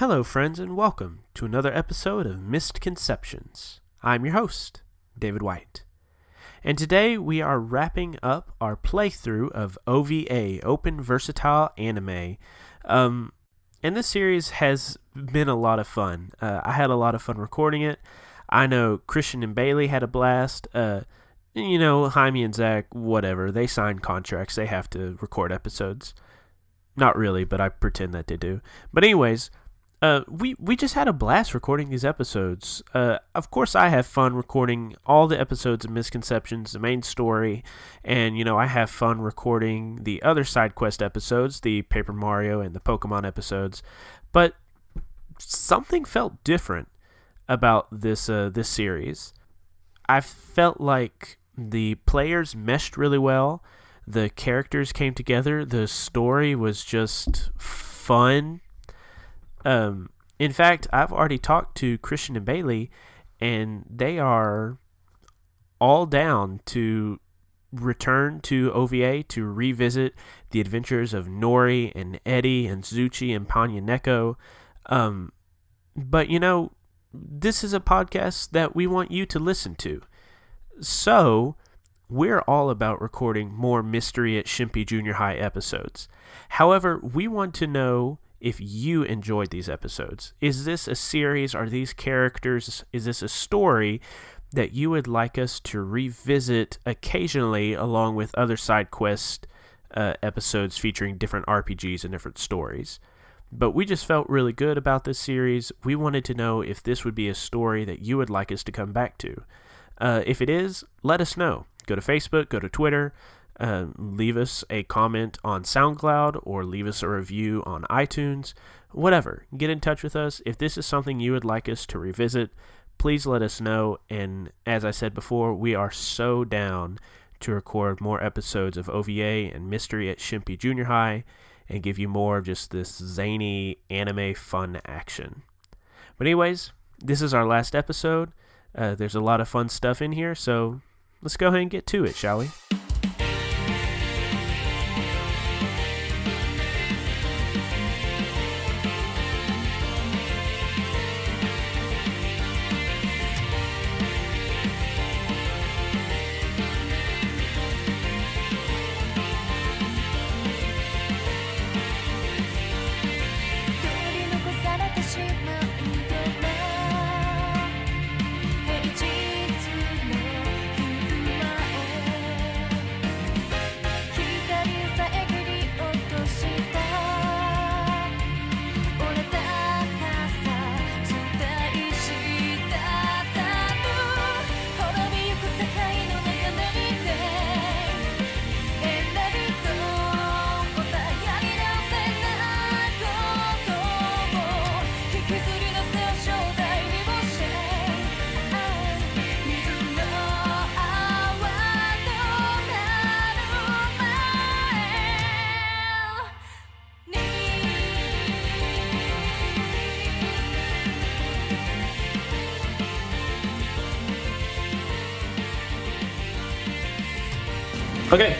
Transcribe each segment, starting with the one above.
Hello, friends, and welcome to another episode of Mistconceptions. I'm your host, David White. And today we are wrapping up our playthrough of OVA, Open Versatile Anime. And this series has been a lot of fun. I had a lot of fun recording it. I know Christian and Bailey had a blast. Jaime and Zach, whatever. They signed contracts. They have to record episodes. Not really, but I pretend that they do. But anyways, we just had a blast recording these episodes. Of course, I have fun recording all the episodes of Misconceptions, the main story, and, I have fun recording the other side quest episodes, the Paper Mario and the Pokemon episodes, but something felt different about this series. I felt like the players meshed really well, the characters came together, the story was just fun. In fact, I've already talked to Christian and Bailey, and they are all down to return to OVA to revisit the adventures of Nori and Eddie and Zuchi and Panya Neko. But this is a podcast that we want you to listen to. So, we're all about recording more Mystery at Shinpi Junior High episodes. However, we want to know if you enjoyed these episodes. Is this a series? Are these characters? Is this a story that you would like us to revisit occasionally along with other side quest episodes featuring different RPGs and different stories? But we just felt really good about this series. We wanted to know if this would be a story that you would like us to come back to. If it is, let us know. Go to Facebook, go to Twitter, leave us a comment on SoundCloud or leave us a review on iTunes. Whatever. Get in touch with us. If this is something you would like us to revisit, please let us know. And as I said before, we are so down to record more episodes of OVA and Mystery at Shinpi Junior High and give you more of just this zany anime fun action. But anyways, this is our last episode. There's a lot of fun stuff in here, so let's go ahead and get to it, shall we? Okay,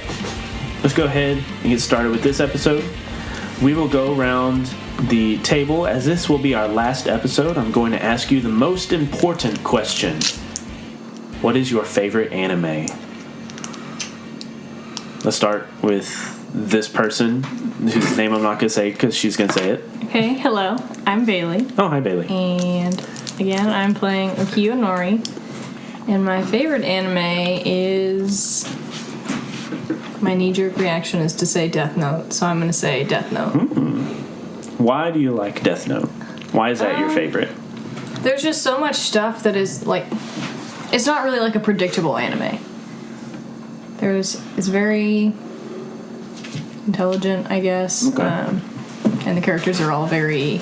let's go ahead and get started with this episode. We will go around the table. As this will be our last episode, I'm going to ask you the most important question. What is your favorite anime? Let's start with this person, whose name I'm not going to say because she's going to say it. Okay, hello. I'm Bailey. Oh, hi, Bailey. And again, I'm playing Ukiyo Nori. And my favorite anime is... My knee-jerk reaction is to say Death Note, so I'm going to say Death Note. Why do you like Death Note? Why is that your favorite? There's just so much stuff that is, it's not really like a predictable anime. It's very intelligent, I guess. Okay. And the characters are all very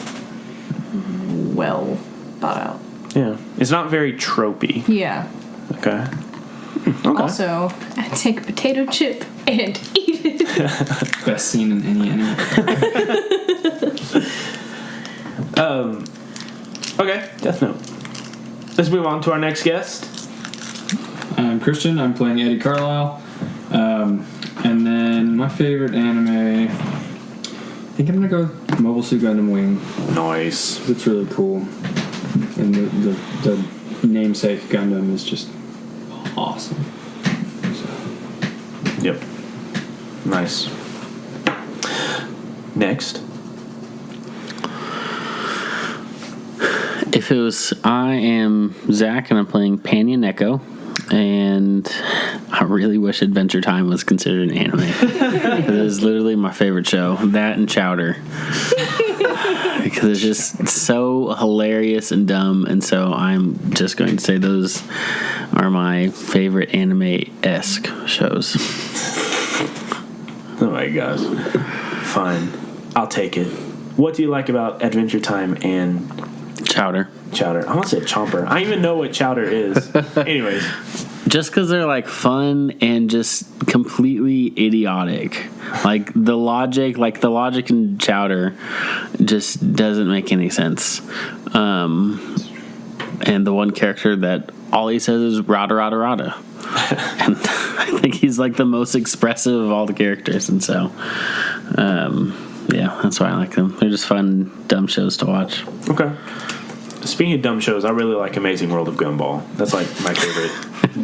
well thought out. Yeah. It's not very tropey. Yeah. Okay. Okay. Also, I take a potato chip and eat it. Best scene in any anime. Okay, Death Note. Let's move on to our next guest. I'm Christian. I'm playing Eddie Carlisle. And then my favorite anime, I think I'm going to go Mobile Suit Gundam Wing. Nice. It's really cool. And the namesake Gundam is just awesome. So. Yep. Nice. Next. If it was, I am Zach, and I'm playing Panya Neko, and I really wish Adventure Time was considered an anime. It is literally my favorite show. That and Chowder. Because it's just so hilarious and dumb, and so I'm just going to say those are my favorite anime-esque shows. Oh my gosh. Fine. I'll take it. What do you like about Adventure Time and Chowder? I want to say Chomper. I don't even know what Chowder is. Anyways. Just because they're like fun and just completely idiotic. Like the logic in Chowder just doesn't make any sense. And the one character that all he says is rada rada rada. And I think he's like the most expressive of all the characters, and so yeah, that's why I like them. They're just fun, dumb shows to watch. Okay. Speaking of dumb shows, I really like Amazing World of Gumball. That's like my favorite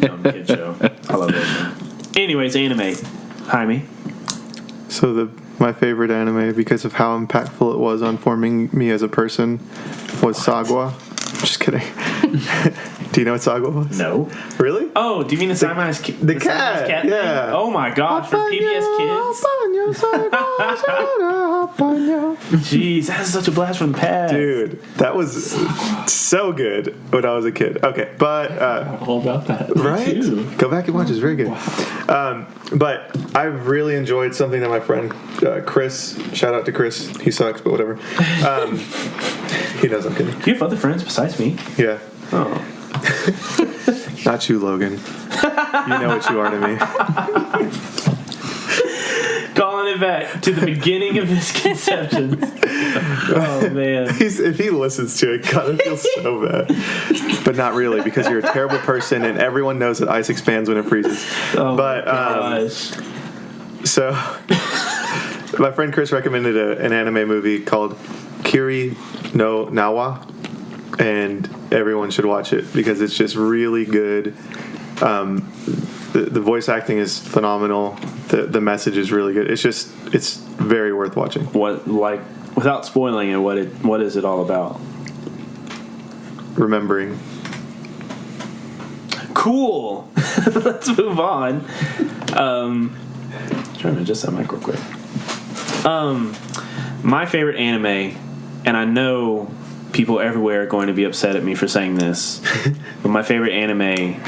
dumb kid show. I love that show. Anyways, anime. Jaime. So my favorite anime, because of how impactful it was on forming me as a person, was Sagwa. Just kidding. Do you know what Sagwa was? No. Really? Oh, do you mean the Siamese cat? The cat, thing? yeah. Oh my gosh, for PBS Kids? Jeez, that is such a blast from the past. Dude, that was so good when I was a kid. Okay, but All about that. right? Too. Go back and watch. It's very good. But I've really enjoyed something that my friend Chris, shout out to Chris, he sucks, but whatever. He knows I'm kidding. Do you have other friends besides me? Yeah. Oh. Not you, Logan. You know what you are to me. Calling it back to the beginning of Misconceptions. Oh, man. If he listens to it, God, I feel so bad. But not really, because you're a terrible person, and everyone knows that ice expands when it freezes. Oh, but gosh. So, my friend Chris recommended an anime movie called Kiri no Nawa, and everyone should watch it because it's just really good. The voice acting is phenomenal. The message is really good. It's very worth watching. What, like, without spoiling it, what is it all about? Remembering. Cool. Let's move on. Trying to adjust that mic real quick. My favorite anime, and I know people everywhere are going to be upset at me for saying this, but my favorite anime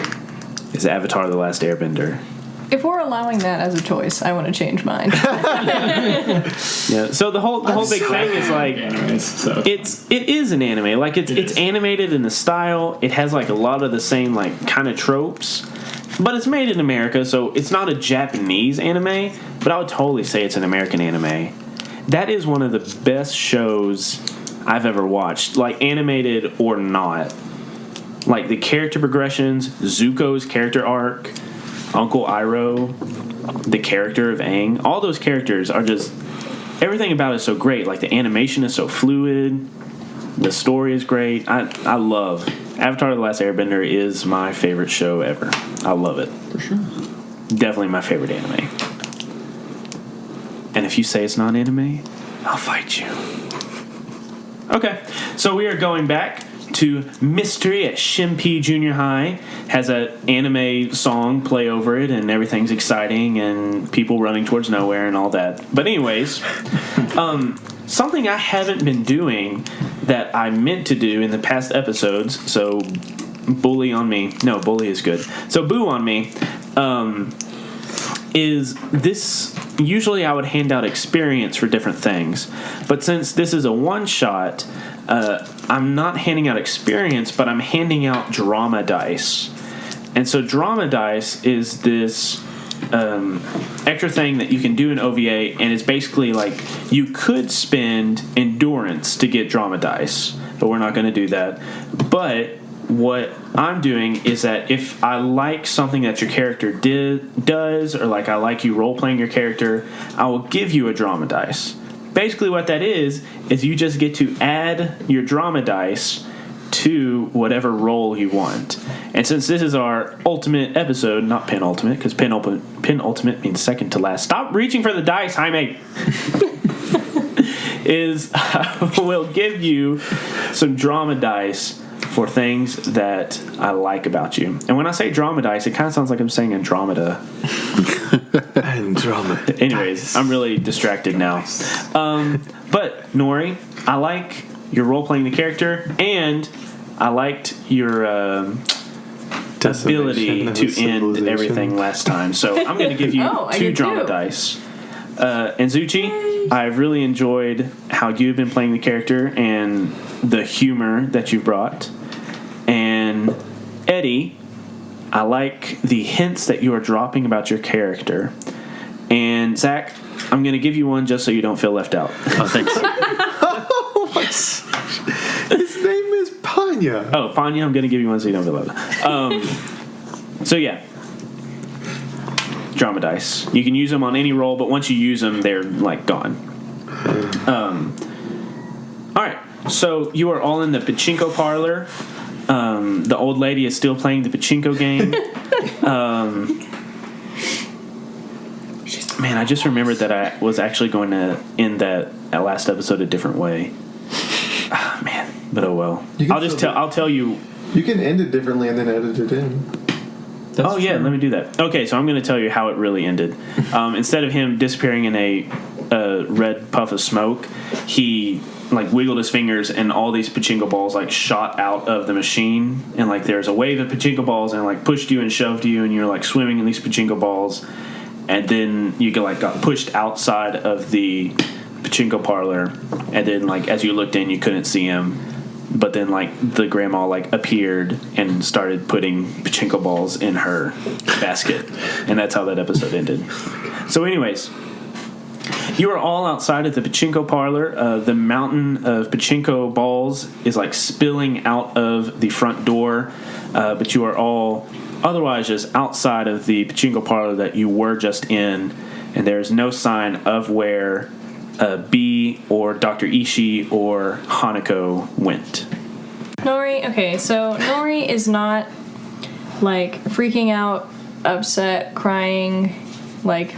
is Avatar: The Last Airbender. If we're allowing that as a choice, I want to change mine. Yeah. So the whole big thing is like Anyways, so. it is an anime. Like it's animated in the style. It has like a lot of the same like kind of tropes, but it's made in America, so it's not a Japanese anime. But I would totally say it's an American anime. That is one of the best shows I've ever watched, like animated or not. Like the character progressions, Zuko's character arc, Uncle Iroh, the character of Aang, all those characters are just, everything about it is so great. Like the animation is so fluid, the story is great. I love Avatar: The Last Airbender is my favorite show ever. I love it. For sure. Definitely my favorite anime. And if you say it's not anime, I'll fight you. Okay, so we are going back to Mystery at Shinpi Junior High. Has an anime song play over it, and everything's exciting, and people running towards nowhere and all that. But anyways, something I haven't been doing that I meant to do in the past episodes, so bully on me. No, bully is good. So boo on me. Is this, usually I would hand out experience for different things, but since this is a one-shot, I'm not handing out experience, but I'm handing out drama dice. And so drama dice is this extra thing that you can do in OVA, and it's basically like you could spend endurance to get drama dice, but we're not going to do that. But what I'm doing is that if I like something that your character does, or like I like you role-playing your character, I will give you a drama dice. basically what that is you just get to add your drama dice to whatever role you want. And since this is our ultimate episode, not penultimate, because penultimate means second to last. Stop reaching for the dice, Jaime. I will give you some drama dice for things that I like about you. And when I say drama dice, it kind of sounds like I'm saying Andromeda. Andromeda. Anyways, I'm really distracted now. But Nori, I like your role-playing the character, and I liked your ability to end everything last time. So I'm going to give you two drama dice. And Zuchi, I've really enjoyed how you've been playing the character and the humor that you've brought. And Eddie, I like the hints that you are dropping about your character. And Zach, I'm going to give you one just so you don't feel left out. Oh, thanks. Yes. His name is Panya. Oh, Panya, I'm going to give you one so you don't feel left out. So yeah. Drama dice. You can use them on any roll, but once you use them, they're like gone. All right. So you are all in the pachinko parlor. The old lady is still playing the pachinko game. Man, I just remembered that I was actually going to end that last episode a different way. Man, but oh well. I'll tell you. You can end it differently and then edit it in. That's true. Let me do that. Okay, so I'm going to tell you how it really ended. Instead of him disappearing in a red puff of smoke, he like wiggled his fingers and all these pachinko balls like shot out of the machine, and like there's a wave of pachinko balls and like pushed you and shoved you, and you're like swimming in these pachinko balls, and then you got pushed outside of the pachinko parlor, and then like as you looked in, you couldn't see him. But then, like, the grandma, like, appeared and started putting pachinko balls in her basket. And that's how that episode ended. So anyways, you are all outside of the pachinko parlor. The mountain of pachinko balls is, like, spilling out of the front door. But you are all otherwise just outside of the pachinko parlor that you were just in. And there's no sign of where B or Dr. Ishii or Hanako went. Nori, okay, so Nori is not, like, freaking out, upset, crying, like,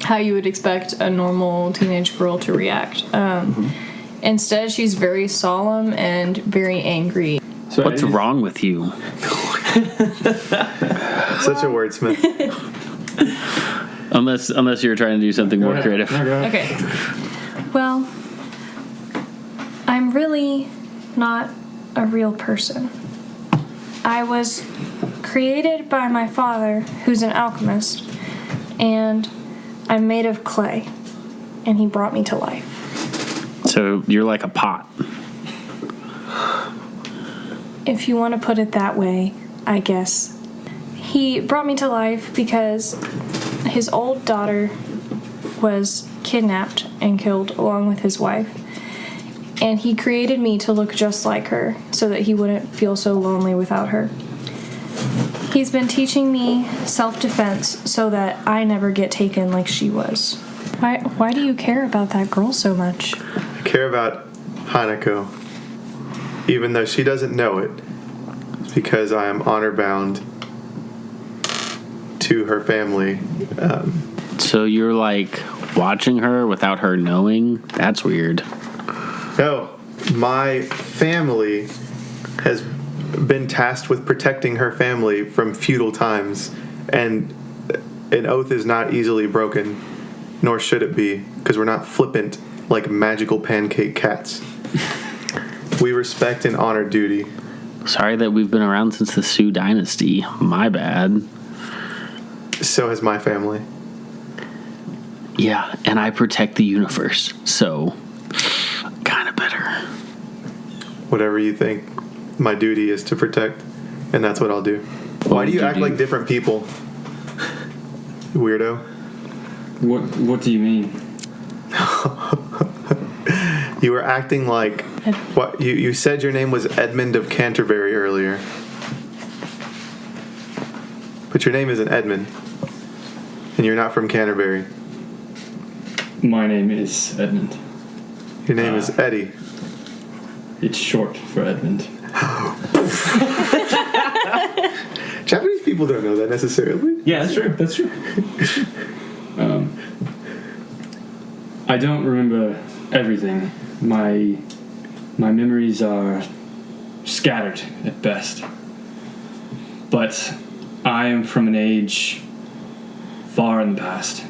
how you would expect a normal teenage girl to react. Instead, she's very solemn and very angry. So what's wrong with you? Such a wordsmith. Unless you're trying to do something more creative. Okay. Well, I'm really not a real person. I was created by my father, who's an alchemist, and I'm made of clay, and he brought me to life. So you're like a pot. If you want to put it that way, I guess. He brought me to life because his old daughter was kidnapped and killed along with his wife. And he created me to look just like her so that he wouldn't feel so lonely without her. He's been teaching me self-defense so that I never get taken like she was. Why do you care about that girl so much? I care about Hanako. Even though she doesn't know it. It's because I am honor-bound to her family. So you're like watching her without her knowing? That's weird. No, my family has been tasked with protecting her family from feudal times, and an oath is not easily broken, nor should it be, because we're not flippant like magical pancake cats. We respect and honor duty. Sorry that we've been around since the Sue Dynasty. My bad. So has my family. Yeah, and I protect the universe, so kind of better. Whatever you think my duty is to protect, and that's what I'll do. Why do you act like different people? Weirdo. What do you mean? You were acting like what you said your name was Edmund of Canterbury earlier. But your name isn't Edmund. And you're not from Canterbury. My name is Edmund. Your name is Eddie. It's short for Edmund. Japanese people don't know that necessarily. Yeah, that's true. That's true. I don't remember everything. My memories are scattered at best. But I am from an age far in the past.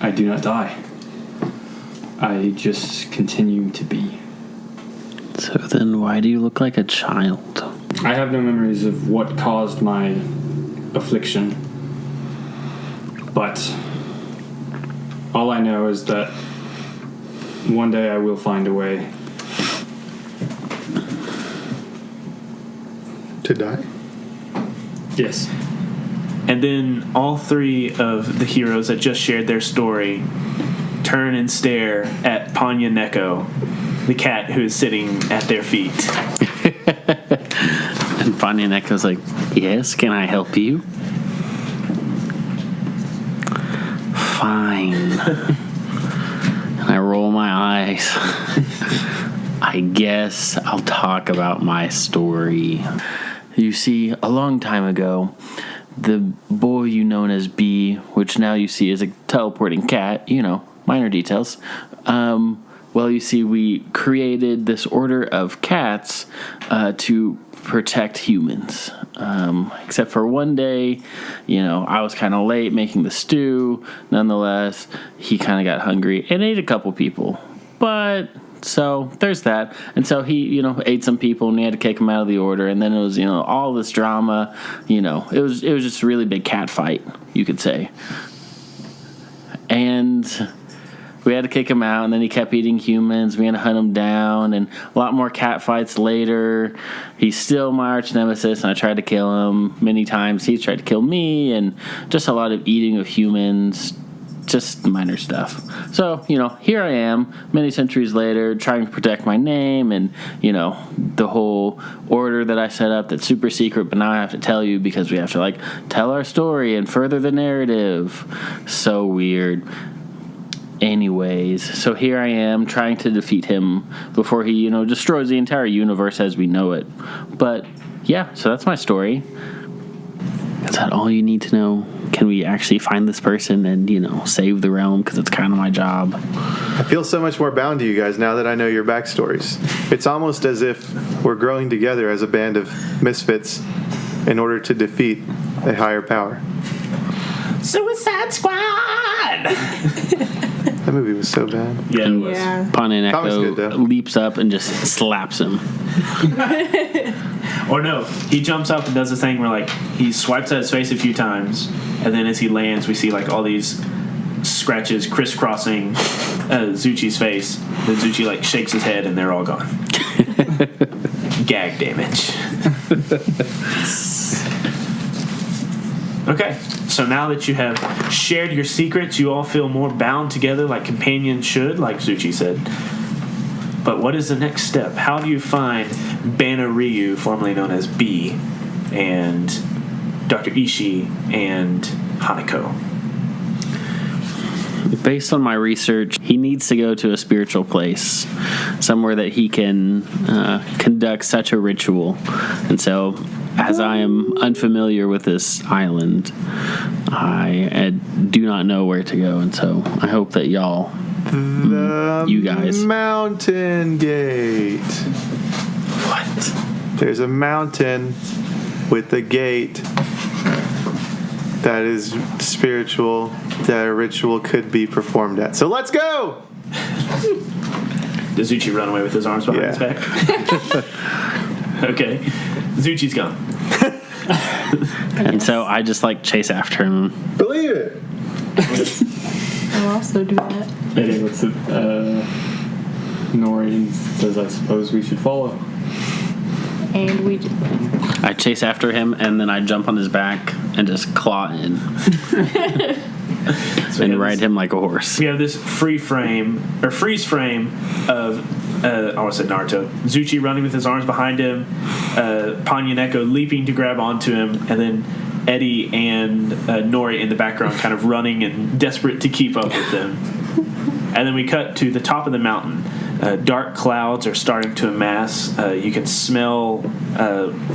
I do not die. I just continue to be. So then why do you look like a child? I have no memories of what caused my affliction. But all I know is that one day I will find a way. To die? Yes. And then all three of the heroes that just shared their story turn and stare at Panya Neko, the cat who is sitting at their feet. And Panya Neko's like, yes, can I help you? Fine. And I roll my eyes. I guess I'll talk about my story. You see, a long time ago, the boy you known as B, which now you see is a teleporting cat, minor details. Well, you see, we created this order of cats to protect humans. Except for one day, I was kind of late making the stew. Nonetheless, he kind of got hungry and ate a couple people. But... so there's that. And so he, ate some people and we had to kick him out of the order. And then it was, all this drama, it was just a really big cat fight, you could say. And we had to kick him out, and then he kept eating humans. We had to hunt him down, and a lot more cat fights later. He's still my arch nemesis, and I tried to kill him many times. He tried to kill me, and just a lot of eating of humans. Just minor stuff. So, here I am, many centuries later, trying to protect my name and, the whole order that I set up that's super secret, but now I have to tell you because we have to, tell our story and further the narrative. So weird. Anyways, so here I am trying to defeat him before he, destroys the entire universe as we know it. But, yeah, so that's my story. Is that all you need to know? Can we actually find this person and, save the realm? Because it's kind of my job. I feel so much more bound to you guys now that I know your backstories. It's almost as if we're growing together as a band of misfits in order to defeat a higher power. Suicide Squad! That movie was so bad. Yeah, it was. Yeah. Panya Comics good, though. Neko leaps up and just slaps him. Or no, he jumps up and does this thing where he swipes at his face a few times, and then as he lands, we see all these scratches crisscrossing Zuchi's face. Then Zuchi shakes his head, and they're all gone. Gag damage. Okay, so now that you have shared your secrets, you all feel more bound together like companions should, like Zuchi said. But what is the next step? How do you find Bana Ryu, formerly known as B, and Dr. Ishii and Hanako? Based on my research, he needs to go to a spiritual place, somewhere that he can conduct such a ritual. And so, as I am unfamiliar with this island, I do not know where to go. And so, I hope that y'all... you guys. Mountain Gate. What? There's a mountain with a gate that is spiritual that a ritual could be performed at. So let's go! Does Zuchi run away with his arms behind his back? Okay. Zuchi's gone. And so I just chase after him. Believe it! I'll also do that. Eddie looks at Nori and says, I suppose we should follow. And we do. I chase after him, and then I jump on his back and just claw in. And ride him like a horse. We have this freeze frame of I almost said Naruto. Zuchi running with his arms behind him, Panya Neko leaping to grab onto him, and then Eddie and Nori in the background kind of running and desperate to keep up with them. And then we cut to the top of the mountain. Dark clouds are starting to amass. You can smell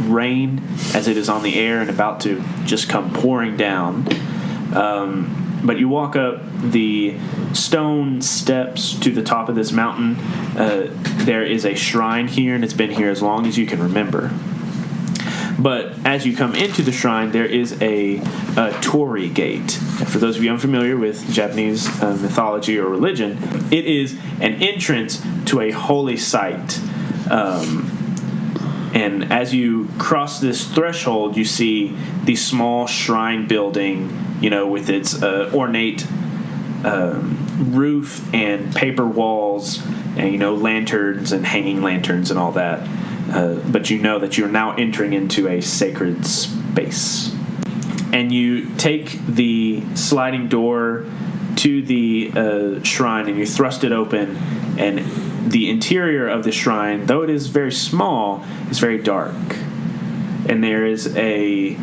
rain as it is on the air and about to just come pouring down. But you walk up the stone steps to the top of this mountain. There is a shrine here, and it's been here as long as you can remember. But as you come into the shrine, there is a torii gate. And for those of you unfamiliar with Japanese mythology or religion, it is an entrance to a holy site. And as you cross this threshold, you see the small shrine building, with its ornate roof and paper walls and, lanterns and hanging lanterns and all that. But you know that you're now entering into a sacred space. And you take the sliding door to the shrine and you thrust it open, and the interior of the shrine, though it is very small, is very dark. And there is a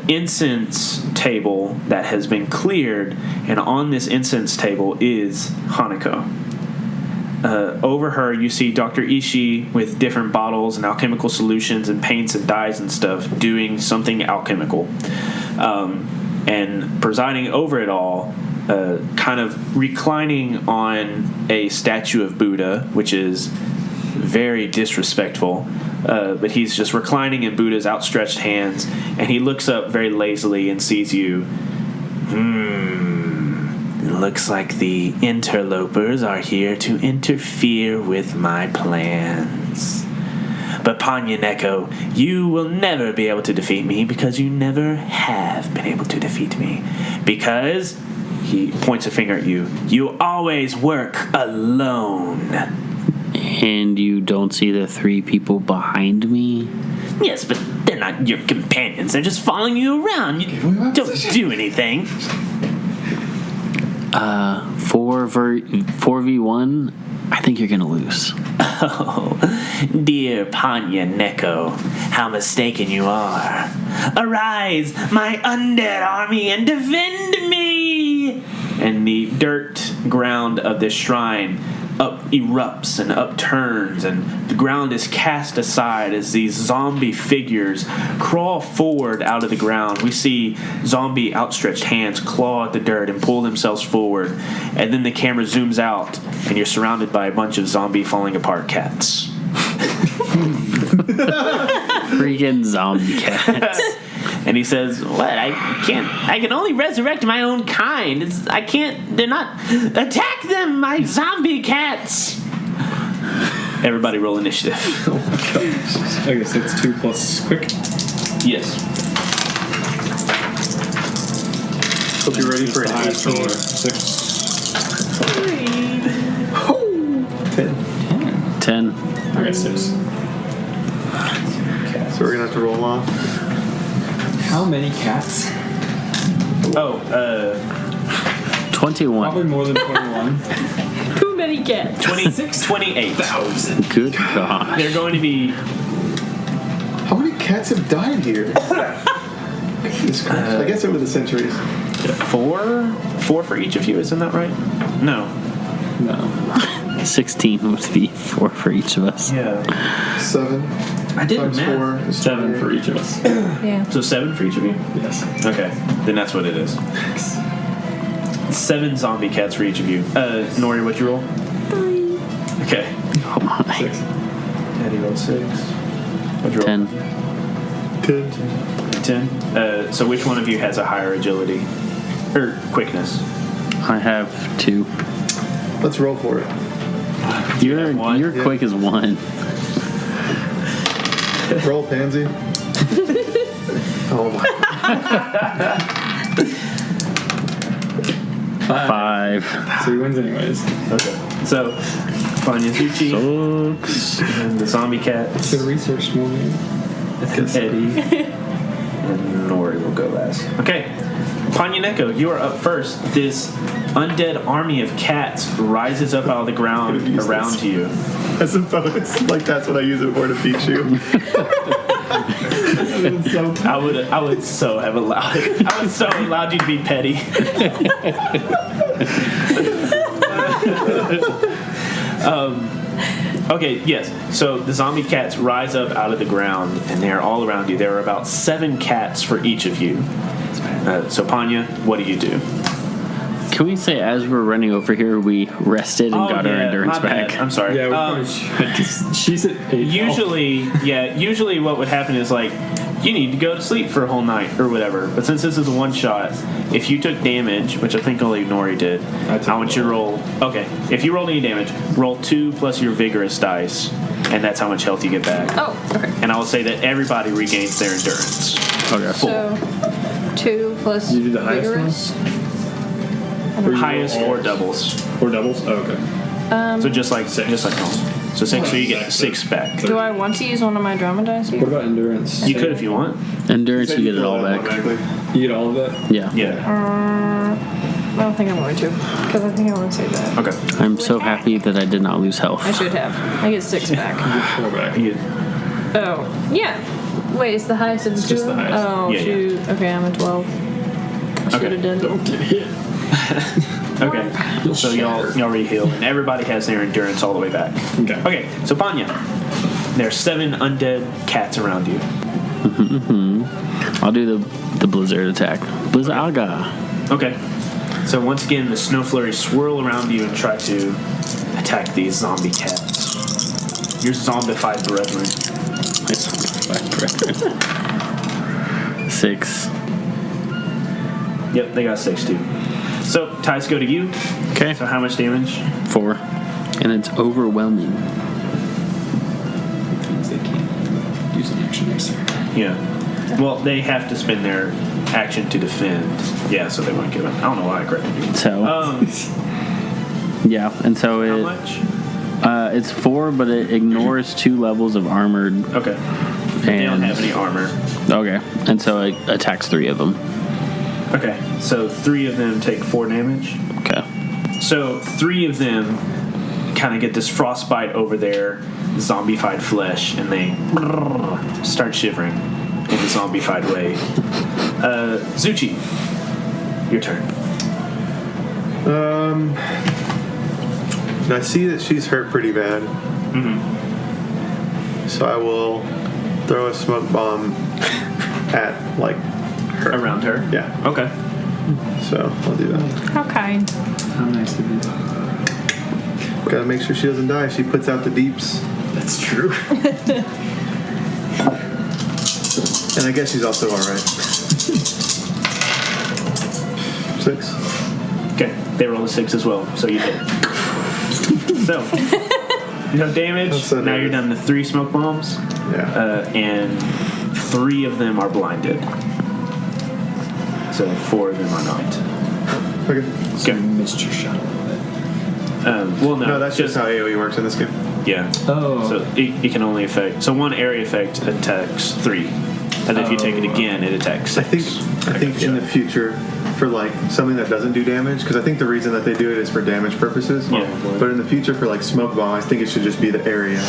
incense table that has been cleared, and on this incense table is Hanako. Over her, you see Dr. Ishii with different bottles and alchemical solutions and paints and dyes and stuff doing something alchemical. And presiding over it all, kind of reclining on a statue of Buddha, which is very disrespectful. But he's just reclining in Buddha's outstretched hands, and he looks up very lazily and sees you. Looks like the interlopers are here to interfere with my plans. But Panya Neko, you will never be able to defeat me because you never have been able to defeat me. Because, he points a finger at you, you always work alone. And you don't see the 3 people behind me? Yes, but they're not your companions. They're just following you around. You don't do anything. 4v1, I think you're gonna lose. Oh, dear Panya Neko, how mistaken you are. Arise, my undead army, and defend me! And the dirt ground of this shrine erupts and upturns, and the ground is cast aside as these zombie figures crawl forward out of the ground. We see zombie outstretched hands claw at the dirt and pull themselves forward, and then the camera zooms out and you're surrounded by a bunch of zombie falling apart cats. Freaking zombie cats. And he says, "What? I can only resurrect my own kind. They're not. Attack them, my zombie cats!" Everybody roll initiative. Oh my gosh. I guess it's 2 plus quick. Yes. Hope you're ready for an 18. 6. 10. 10. I got 6. So we're gonna have to roll off. How many cats? 21. Probably more than 21. Too many cats. 28,000. Good God. They're going to be. How many cats have died here? Jesus Christ. I guess over the centuries. 4 for each of you. Isn't that right? No. 16 would be 4 for each of us. Yeah. 7 I did times math. 4 is 7 for each of us. Yeah. So 7 for each of you. Yes. Okay, then that's what it is. 7 zombie cats for each of you. Nori, what'd you roll? 3. Okay. Oh my. 6. Eddie rolled 6. What'd you roll? 10. 10. So which one of you has a higher agility or quickness? I have 2. Let's roll for it. You're Yeah. quick as 1. Roll, pansy. Oh my. 5. So he wins anyways. Okay. So Banyazuchi Sucks. and the zombie cats. Should have researched more, man. Eddie and Nori will go last. Okay, Panya Neko, you are up first. This undead army of cats rises up out of the ground around you. I suppose. Like that's what I use it for, to beat you. I would so have allowed it. I would so allowed you to be petty. Okay, yes. So the zombie cats rise up out of the ground, and they're all around you. There are about 7 cats for each of you. So Panya, what do you do? Can we say as we're running over here, we rested and got our endurance my bad. back? I'm sorry. Yeah, we probably should. She's at 8. Usually what would happen is like you need to go to sleep for a whole night or whatever. But since this is a one shot, if you took damage, which I think only Nori did, I want you to roll. Okay, if you rolled any damage, roll 2 plus your vigorous dice, and that's how much health you get back. Oh, okay. And I will say that everybody regains their endurance. Okay. So 2 plus You do the highest vigorous. Or you Highest roll or alls? doubles. Or doubles? Oh, okay. So just like normal. So 6, so you get 6 back. Do I want to use one of my drama dice here? What about endurance? You could if you want. Endurance, you get it all back. You get all of that? Yeah. Yeah. I don't think I'm going to, because I think I want to save that. Okay. I'm so happy that I did not lose health. I should have. I get 6 back. 4 back. You- Oh, yeah. Wait, it's the highest of the 2? just the highest. Oh, Yeah, yeah. shoot. Okay, I'm at 12. I should have done. Don't get hit. Okay. So y'all re-heal, and everybody has their endurance all the way back. Okay. Okay. So Panya, there's 7 undead cats around you. I'll do the blizzard attack. Blizzaga. Okay. So once again, the snow flurries swirl around you and try to attack these zombie cats. Your zombified brethren. 6. Yep, they got 6 too. So ties go to you. Okay. So how much damage? 4. And it's overwhelming. Means they can't use an action next turn. Yeah. Well, they have to spend their action to defend. Yeah, so they won't give it. I don't know why I corrected you. So, yeah. And so How it much? it's 4, but it ignores 2 levels of armored. Okay. They don't have any armor. Okay. And so it attacks 3 of them. Okay, so 3 of them take 4 damage. Okay. So 3 of them kind of get this frostbite over their zombified flesh, and they start shivering in a zombified way. Zuchi, your turn. I see that she's hurt pretty bad. So I will throw a smoke bomb at, like, her. Around her? Yeah. Okay. So I'll do that. How kind. How nice of you. Gotta make sure she doesn't die. She puts out the deeps. That's true. And I guess she's also alright. 6. Okay, they roll a 6 as well, so you hit. So, no damage. That's so now you're nice. down to 3 smoke bombs, Yeah. and 3 of them are blinded. So 4 of them are not. Okay. So you missed your shot a little bit. Well, no, No, that's just how AoE works in this game. yeah. Oh. So it can only affect. So one area effect attacks 3, and if you take it again, it attacks 6. I think in the future, for like something that doesn't do damage, because I think the reason that they do it is for damage purposes. Yeah. But in the future, for like smoke bomb, I think it should just be the area.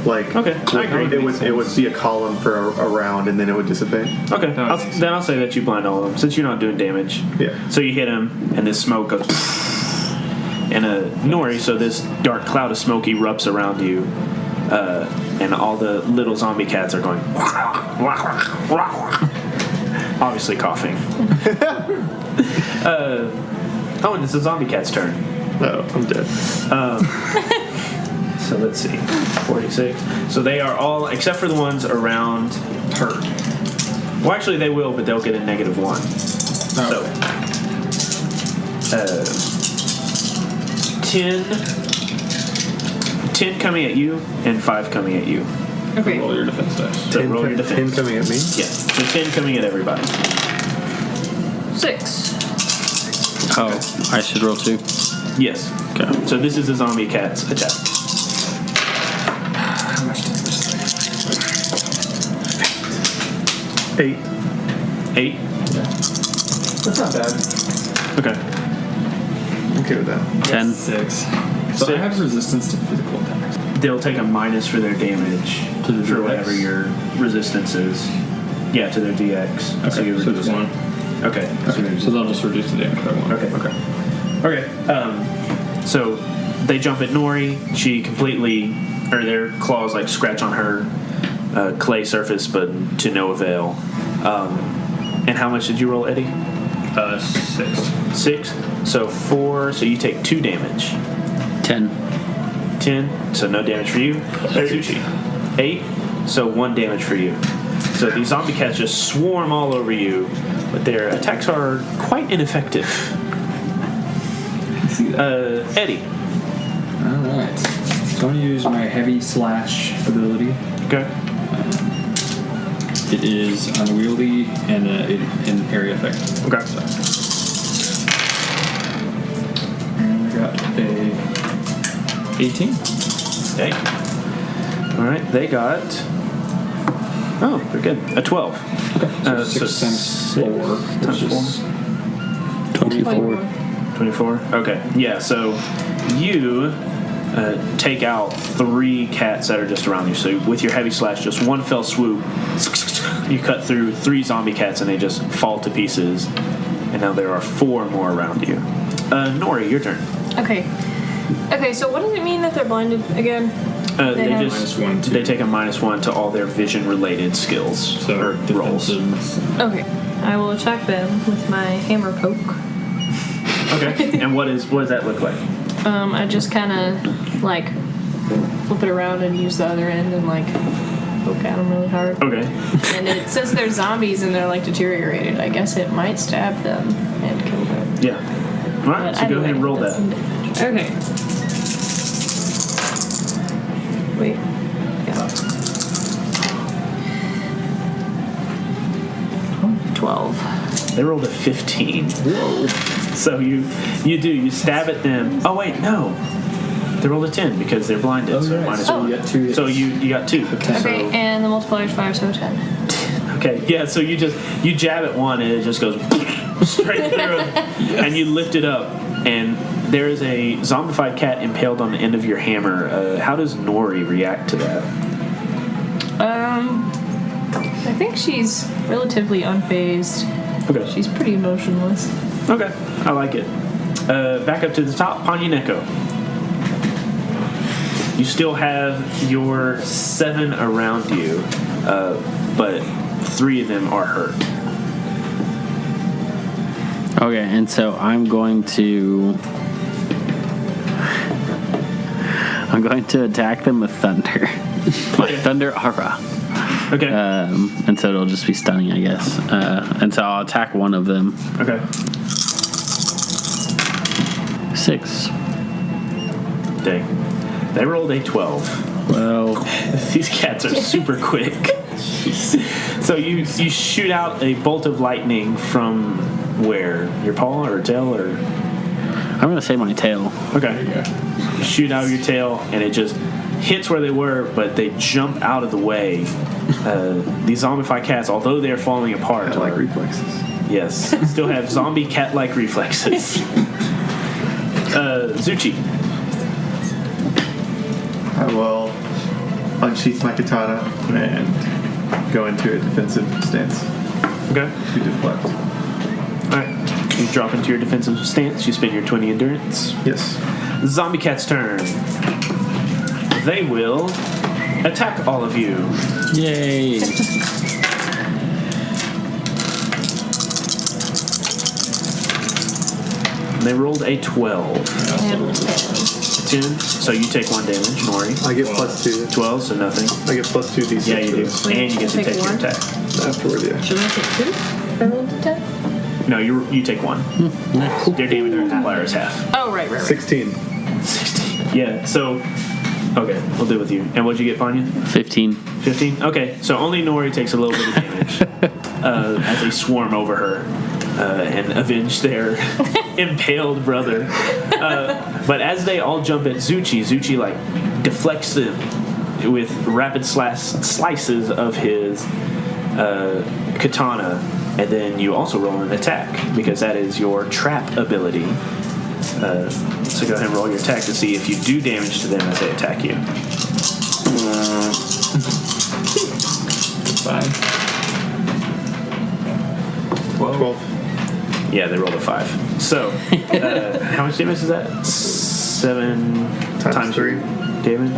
Like, Okay, I agree. It would be a column for a round, and then it would dissipate. Okay, No, it's- then I'll say that you blind all of them since you're not doing damage. Yeah. So you hit him, and this smoke goes, and Nori. So this dark cloud of smoke erupts around you, and all the little zombie cats are going, obviously coughing. Oh, and it's the zombie cat's turn. Oh, I'm dead. So let's see, 46. So they are all, except for the ones around her. Well, actually, they will, but they'll get a -1. So, 10 coming at you and 5 coming at you. Okay. Roll your defense dice. So roll your 10 defense. coming at me. Yes. So 10 coming at everybody. 6. Oh, I should roll 2. Yes. Okay. So this is a zombie cat's attack. How much damage? 8. 8. That's not bad. Okay. I'm okay with that. 10. 6. So I Six. have resistance to physical attacks. they'll take a minus for their damage To the for DX? whatever your resistance is. Yeah, to their DX. Okay, you so reduce it's it. 1. Okay. Okay, so they'll just reduce the damage by 1. Okay. So they jump at Nori. She completely, or their claws like scratch on her clay surface, but to no avail. And how much did you roll, Eddie? 6. 6. So 4. So you take 2 damage. 10. 10. So no damage for you. Sushi. 8. So 1 damage for you. So these zombie cats just swarm all over you, but their attacks are quite ineffective. Eddie. Alright. So I'm going to use my heavy slash ability. Okay. It is unwieldy and an area effect. Okay. And I got a 18. Okay. All right. They got. Oh, they're good. A 12. Okay. So 6 times 4. Times Which 4. is 24. 24. Okay. Yeah. So you take out 3 cats that are just around you. So with your heavy slash, just one fell swoop, you cut through 3 zombie cats and they just fall to pieces. And now there are 4 more around you. Nori, your turn. Okay. Okay, so what does it mean that they're blinded again? They have- just -1 to- they take a -1 to all their vision related skills So or rolls. defensives. Okay. I will attack them with my hammer poke. Okay. And what does that look like? I just kind of like flip it around and use the other end and like poke at them really hard. Okay. And it says they're zombies and they're like deteriorated. I guess it might stab them and kill them. Yeah. All right. But So go ahead and roll that's that. some damage. Okay. Wait. Yeah. 12. They rolled a 15. Whoa. So you stab at them. Oh wait, no. They rolled a 10 because they're blinded. Oh, so right. minus So one. you got 2 hits. So you got 2. Okay, and the multiplier is 5, so 10. Okay, yeah, so you jab at one and it just goes straight through it, and you lift it up, and there is a zombified cat impaled on the end of your hammer. How does Nori react to that? I think she's relatively unfazed. Okay. She's pretty emotionless. Okay, I like it. Back up to the top, Panyaneko. You still have your 7 around you, but 3 of them are hurt. Okay, and so I'm going to attack them with thunder. My thunder aura. Okay. And so it'll just be stunning, I guess. And so I'll attack one of them. Okay. 6. Dang. They rolled a 12. Well, These cats are super quick. So you shoot out a bolt of lightning from where? Your paw or tail or? I'm going to say my tail. Okay. You shoot out your tail and it just hits where they were, but they jump out of the way. These zombified cats, although they're falling apart, Like are- reflexes. yes, still have zombie cat-like reflexes. Zuchi. I will unsheath my katana and go into a defensive stance Okay. to deflect. Alright. You drop into your defensive stance. You spend your 20 endurance. Yes. Zombie cat's turn. They will attack all of you. Yay. They rolled a 12. And 10. So you take 1 damage, Nori. I get +2. 12, so nothing. I get +2 d6. Yeah, you do. for And you get to Take take your one? attack. this afterward, yeah. should I take 2? I rolled a 10? No, you take 1. Their damage multiplier is half. Oh, right. 16. 16. Yeah, so. Okay, we'll do it with you. And what'd you get, Vanya? 15. 15? Okay, so only Nori takes a little bit of damage as they swarm over her and avenge their impaled brother. But as they all jump at Zuchi like deflects them with rapid slices of his katana, and then you also roll an attack because that is your trap ability. So go ahead and roll your attack to see if you do damage to them as they attack you. 5. 12. Yeah, they rolled a 5. So, how much damage is that? 7 Times 3. Damage?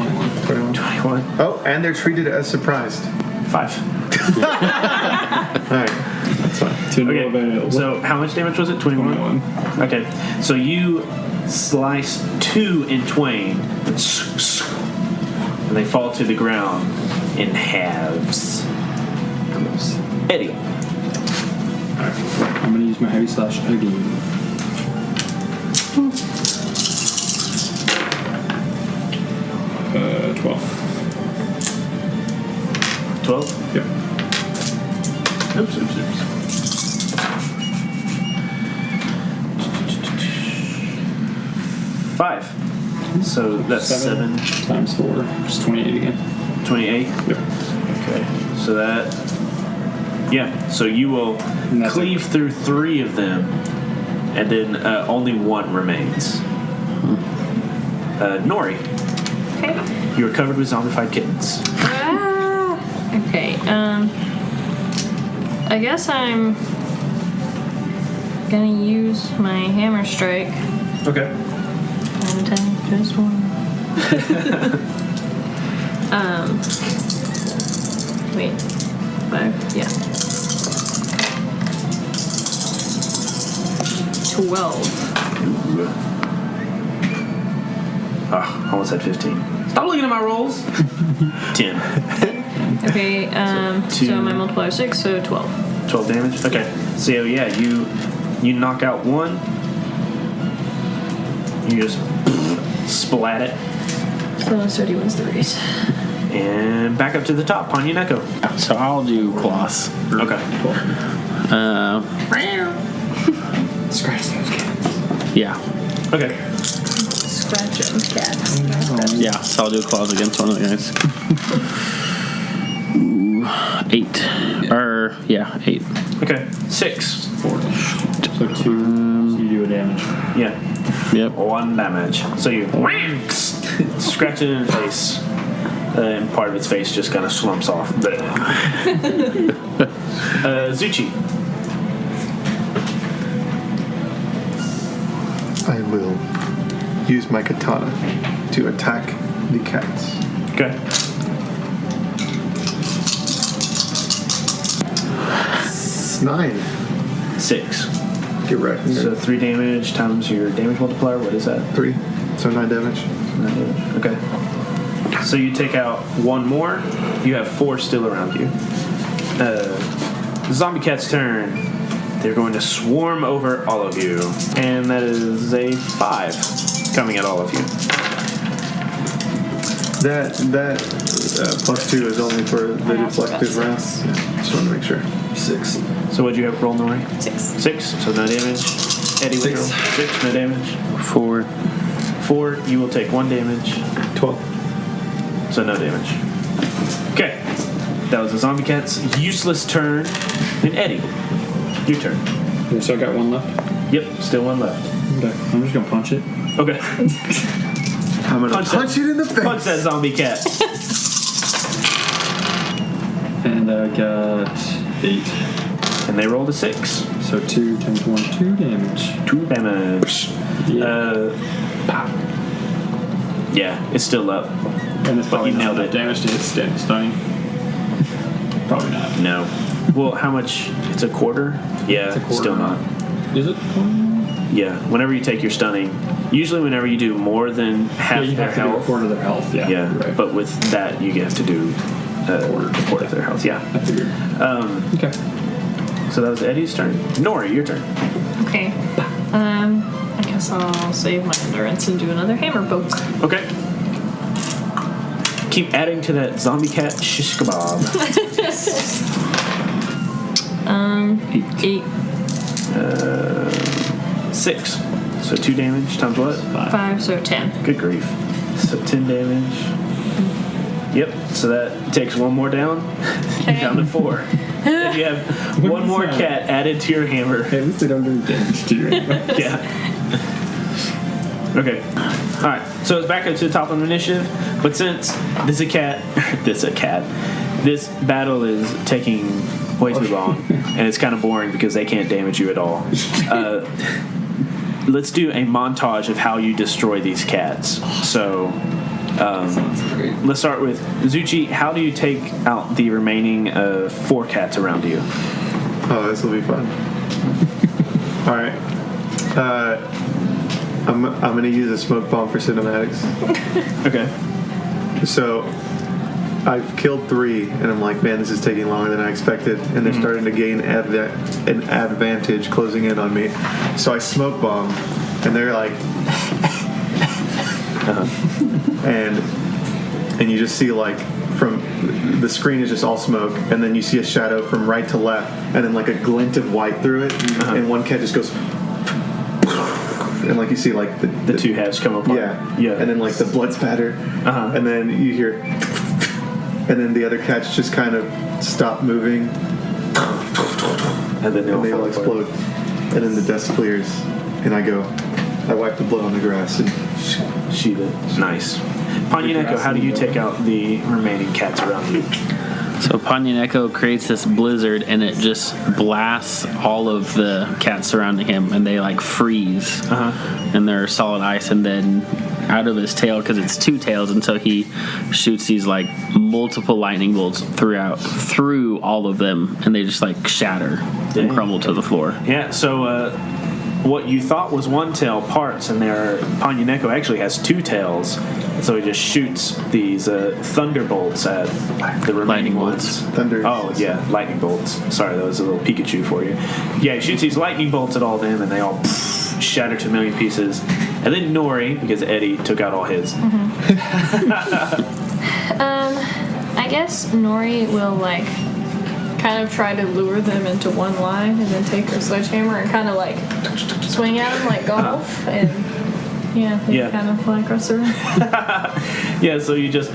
21. 21. Oh, and they're treated as surprised. 5. Alright, that's fine. Okay, so how much damage was it? 21? 21. Okay, so you slice 2 in twain, and they fall to the ground in halves. Eddie. I'm gonna use my heavy slash again. Uh, 12. 12? Yep. Oops. 5. So that's 7. times 4, which is 28 again. 28? Yep. Okay, so that... Yeah, so you will that's cleave through 3 of them, and then only 1 remains. Nori, Okay. you are covered with zombified kittens. Okay. I guess I'm gonna use my hammer strike. Okay. And attack just 1. Wait. 5. Yeah. 12. Almost had 15. Stop looking at my rolls. 10. Okay. So my multiplier is 6, so 12. 12 damage. Okay. So yeah, you knock out 1. You just splat it, So those 31's threes. and back up to the top. Neko. So I'll do cloth. Okay. Scratch those cats. Yeah. Okay. Scratching cats. Yeah, so I'll do claws against one of the guys. Ooh, 8. Or, yeah, 8. Okay. 6. 4. So 2. So you do a damage. Yeah. Yep. 1 damage. So you scratch it in the face, and part of its face just kind of slumps off. Zuchi. I will use my katana to attack the cats. Okay. 9. 6. Get right. So 3 damage times your damage multiplier. What is that? 3. So 9 damage. 9 damage. Okay. So you take out 1 more. You have 4 still around you. The zombie cat's turn. They're going to swarm over all of you, and that is a 5 coming at all of you. That plus 2 is only for the deflective round. Yeah, just want to make sure. 6. So what'd you have roll, Nori? 6. 6. So no damage. Eddie, what'd you roll? 6. No damage. 4. 4. You will take 1 damage. 12. So no damage. Okay. That was the zombie cat's useless turn. And Eddie, your turn. So I got 1 left. Yep, still 1 left. Okay. I'm just gonna punch it. Okay. I'm gonna punch it in the face. Punch that zombie cat. And I got 8. And they rolled a 6. So 2 times 1, 2 damage. 2 damage. Pop. Yeah, it's still up. And it's probably you not nailed enough it. damage to hit stunning. Probably not. No. Well, how much? It's a quarter? Yeah, It's a quarter. still not. Is it? Yeah, whenever you take your stunning, usually whenever you do more than half you their have to do a health. quarter of their health. Yeah. Yeah, Right. but with that, you have to do a quarter of their health. Yeah. I figured. Okay. So that was Eddie's turn. Nori, your turn. Okay. I guess I'll save my endurance and do another hammer poke. Okay. Keep adding to that zombie cat shish kebab. 8. 6. So 2 damage times what? 5, so 10. Good grief. So 10 damage. Yep. So that takes 1 more down. Down to 4. And you have 1 more cat added to your hammer. Hey, at least they don't do damage to you anyway. Yeah. Okay. All right, so it's back up to the top of the initiative, but since this battle is taking way too long, and it's kind of boring because they can't damage you at all. Let's do a montage of how you destroy these cats. So, let's start with Zuchi. How do you take out the remaining 4 cats around you? Oh, this will be fun. All right. I'm going to use a smoke bomb for cinematics. Okay. So I've killed 3, and I'm like, man, this is taking longer than I expected, and they're starting to gain an advantage closing in on me. So I smoke bomb, and they're like, and you just see like from the screen is just all smoke, and then you see a shadow from right to left, and then like a glint of white through it, and one cat just goes. And like you see like the 2 halves come apart. Yeah. And then like the blood spatter. And then you hear, and then the other cats just kind of stop moving. And then they all explode. And then the dust clears, and I wipe the blood on the grass and shoot it. Nice. Panyaneko, how do you take out the remaining cats around you? So Panyaneko creates this blizzard, and it just blasts all of the cats surrounding him, and they like freeze, and they're solid ice. And then out of his tail, because it's 2 tails, and so he shoots these like multiple lightning bolts through all of them, and they just like shatter and crumble to the floor. Yeah. So what you thought was 1 tail parts, and Panyaneko actually has 2 tails. So he just shoots these thunderbolts at the remaining ones. Lightning bolts. Sorry, that was a little Pikachu for you. Yeah, he shoots these lightning bolts at all of them, and they all shatter to a million pieces. And then Nori, because Eddie took out all his. I guess Nori will like kind of try to lure them into one line, and then take her sledgehammer and kind of like swing at them like golf and. Yeah, kind of like resurrect. Yeah, so you just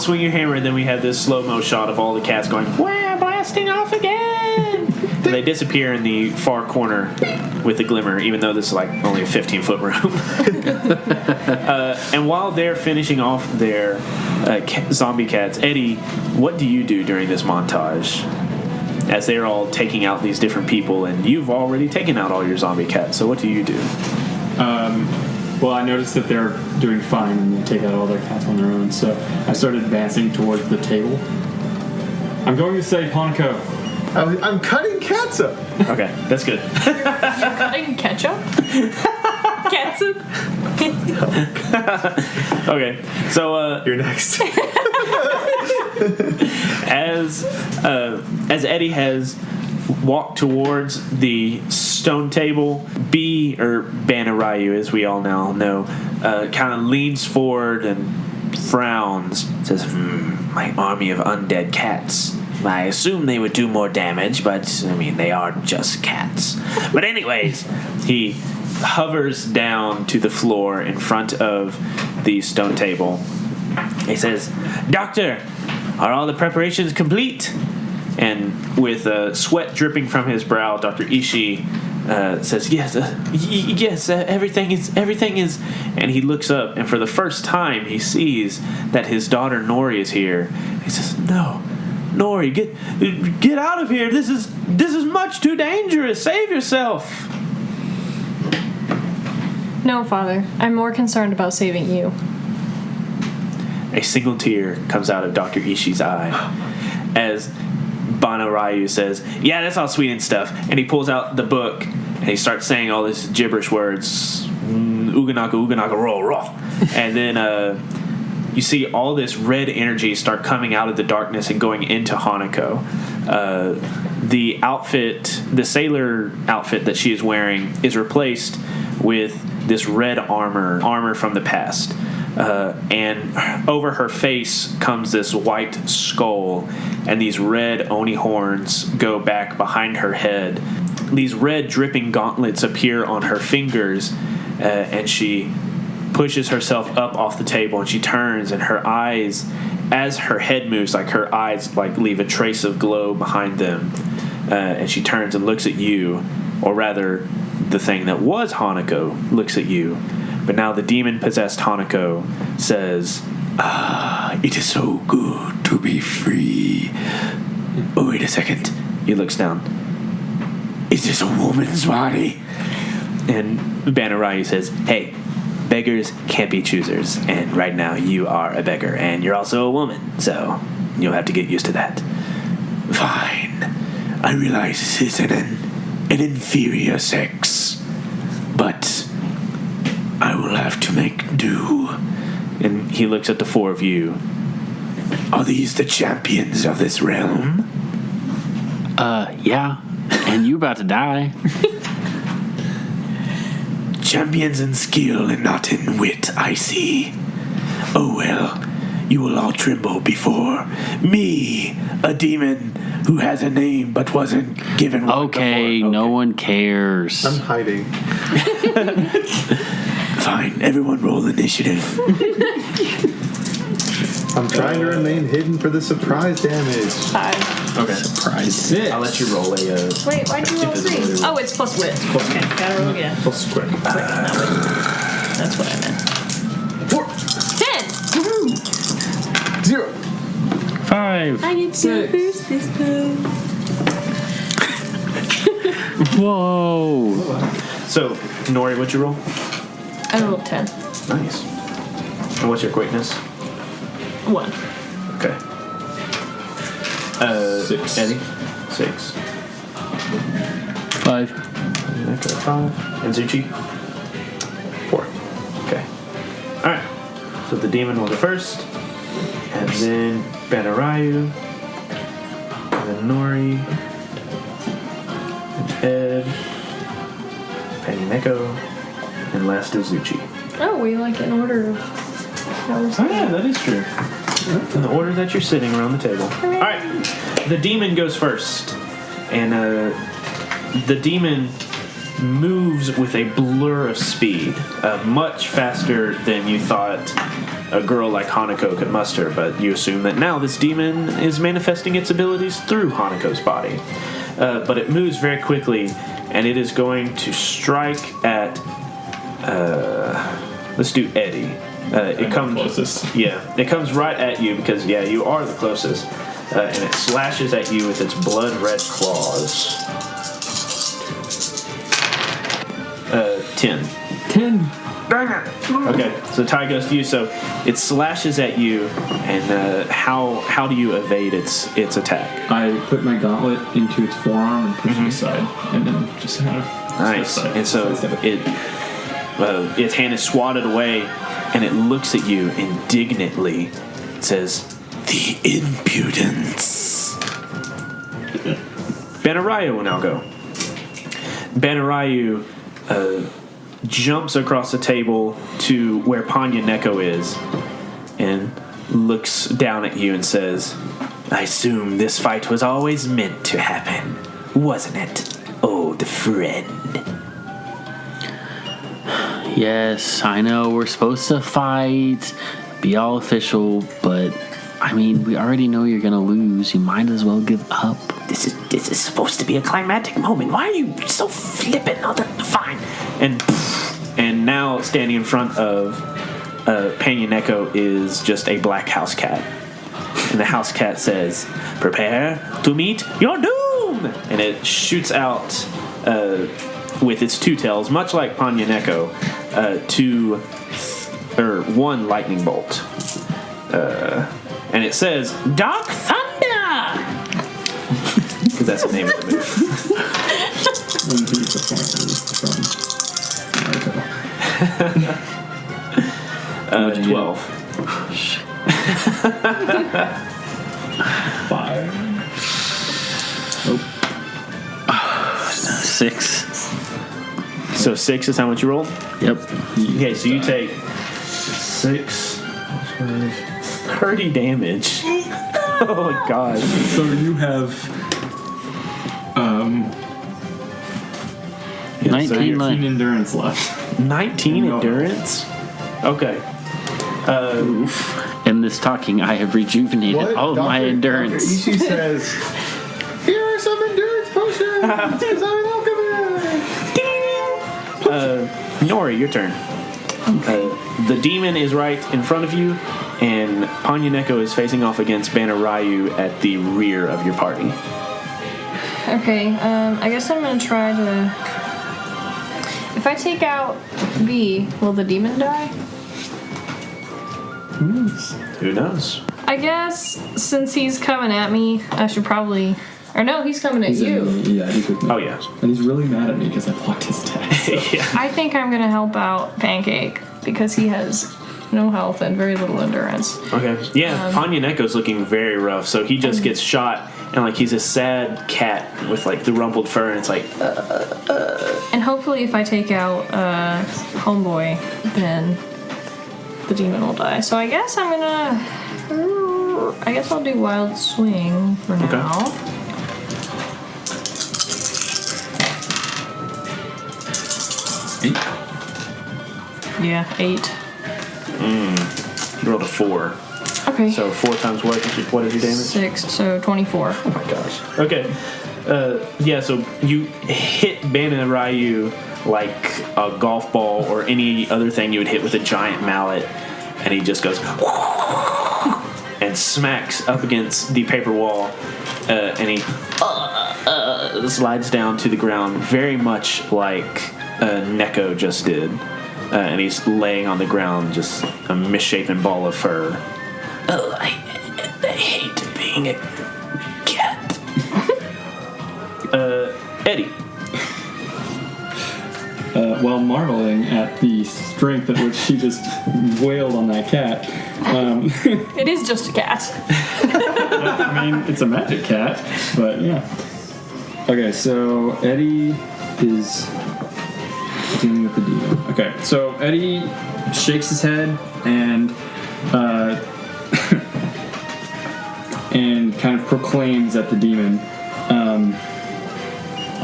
swing your hammer, and then we have this slow-mo shot of all the cats going, "Wow, blasting off again!" And they disappear in the far corner with the glimmer, even though this is like only a 15-foot room. And while they're finishing off their zombie cats, Eddie, what do you do during this montage? As they're all taking out these different people, and you've already taken out all your zombie cats, so what do you do? Well, I noticed that they're doing fine and they take out all their cats on their own, so I started advancing towards the table. I'm going to say Hanako. I'm cutting cats up. Okay, that's good. You're cutting ketchup? Catsup? Okay, so you're next. As Eddie has walked towards the stone table, Bana Ryu, as we all now know, kind of leans forward and frowns, says, my army of undead cats. I assume they would do more damage, but, I mean, they are just cats. But anyways, he hovers down to the floor in front of the stone table. He says, Doctor, are all the preparations complete? And with sweat dripping from his brow, Dr. Ishii says, yes, everything is, and he looks up, and for the first time he sees that his daughter Nori is here. He says, no, Nori, get out of here. This is much too dangerous. Save yourself. No, Father. I'm more concerned about saving you. A single tear comes out of Dr. Ishii's eye as Bana Ryu says, yeah, that's all sweet and stuff. And he pulls out the book and he starts saying all these gibberish words. Uganaka, roll, roll. And then you see all this red energy start coming out of the darkness and going into Hanako. The sailor outfit that she is wearing is replaced with this red armor from the past. And over her face comes this white skull, and these red oni horns go back behind her head. These red dripping gauntlets appear on her fingers, and she pushes herself up off the table, and she turns, and her eyes, as her head moves, like her eyes like leave a trace of glow behind them, and she turns and looks at you, or rather the thing that was Hanako looks at you, But now the demon-possessed Hanako says, it is so good to be free. Oh, wait a second. He looks down. Is this a woman's body? And Bana Ryu says, hey, beggars can't be choosers. And right now you are a beggar. And you're also a woman. So you'll have to get used to that. Fine. I realize this is an inferior sex. But I will have to make do. And he looks at the four of you. Are these the champions of this realm? Yeah. And you about to die. Champions in skill and not in wit, I see. Oh well, you will all tremble before me, a demon who has a name but wasn't given one Okay, before. no one cares. I'm hiding. Fine, everyone roll initiative. I'm trying to remain hidden for the surprise damage. 5. Okay. Surprise. 6. I'll let you roll a... Wait, why'd you roll 3? Oh, it's plus wit. Okay, gotta roll again. Plus quick. Quick, not wit. That's what I meant. 10! 0. 5. I get to go first this time. Whoa. So, Nori, what'd you roll? I rolled 10. Nice. And what's your quickness? 1. Okay. 6. Eddie? 6. 5. Okay, 5. And Zuchi? 4. Okay. Alright. So the demon will go first. And then Bana Ryu. And then Nori. And Ed. Penny Neko. And last is Zuchi. Oh, we like in order of how we're Oh yeah, that is true. In the order that you're sitting around the table. Alright. The demon goes first. And the demon moves with a blur of speed. Much faster than you thought a girl like Hanako could muster. But you assume that now this demon is manifesting its abilities through Hanako's body. But it moves very quickly. And it is going to strike at... let's do Eddie. It comes closest. Yeah, it comes right at you because you are the closest, and it slashes at you with its blood red claws. 10. 10. Okay, so tie goes to you. So it slashes at you, and how do you evade its attack? I put my gauntlet into its forearm and push it aside, and then just kind of Nice. And so its hand is swatted away, and it looks at you indignantly. It says, "The impudence." Bana Ryu will now go. Bana Ryu jumps across the table to where Panya Neko is, and looks down at you and says, "I assume this fight was always meant to happen, wasn't it, old friend?" Yes, I know we're supposed to fight, be all official, but I mean, we already know you're gonna lose. You might as well give up. This is supposed to be a climactic moment. Why are you so flippant? Fine. And now standing in front of Panya Neko is just a black house cat. And the house cat says, "Prepare to meet your doom!" And it shoots out with its two tails, much like Panya Neko, one lightning bolt. And it says, "Dark Thunder!" Because that's the name of the move. What'd you 12. 5. 6. So 6 is how much you rolled? Yep. Okay, so you take 6, 30 damage. Oh my god. So you have 19 left. 19 endurance left. 19 No. endurance? Okay. In this talking, I have rejuvenated all of my endurance. Dr. Ishii says, "Here are some endurance potions, because I'm an alchemist." Nori, your turn. The demon is right in front of you, and Panya Neko is facing off against Bana Ryu at the rear of your party. Okay, I guess I'm gonna try to... If I take out B, will the demon die? Who knows? I guess since he's coming at me, I should probably... Or no, he's coming at you. Yeah, he's with me. Oh, yeah. And he's really mad at me because I blocked his attack. So. Yeah. I think I'm gonna help out Pancake because he has no health and very little endurance. Okay. Yeah, Panya Neko's looking very rough, so he just gets shot, and like he's a sad cat with like the rumpled fur, and it's like. And hopefully, if I take out Homeboy, then the demon will die. So I guess I'm gonna. I guess I'll do Wild Swing for now. Okay. 8. Yeah, 8. You rolled a 4. Okay. So 4 times what is your damage? 6, so 24. Oh my gosh. Okay. Yeah, so you hit Bana Ryu like a golf ball or any other thing you would hit with a giant mallet, and he just goes and smacks up against the paper wall, and he slides down to the ground very much like Neko just did. And he's laying on the ground, just a misshapen ball of fur. Oh, I hate being a cat. Eddie. While marveling at the strength at which she just wailed on that cat. It is just a cat. I mean, it's a magic cat, but yeah. Okay, so Eddie is dealing with the demon. Okay, so Eddie shakes his head and and kind of proclaims at the demon,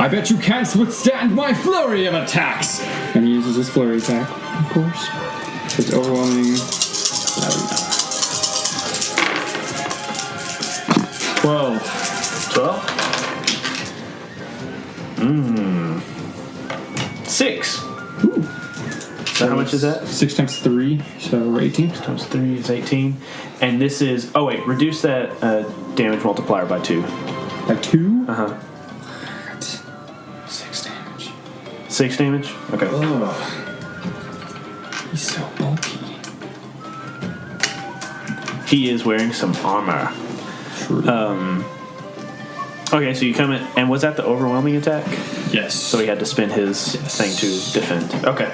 I bet you can't withstand my flurry of attacks! And he uses his flurry attack, of course. It's overwhelming. 12. 6. Ooh. So how much is that? 6 times 3, so 18. 6 times 3 is 18. And this is... Oh, wait. Reduce that damage multiplier by 2. By 2? Uh-huh. 6 damage. 6 damage? Okay. Ugh. He's so bulky. He is wearing some armor. True. Okay, so you come in... And was that the overwhelming attack? Yes. So he had to spend his thing to defend. Okay.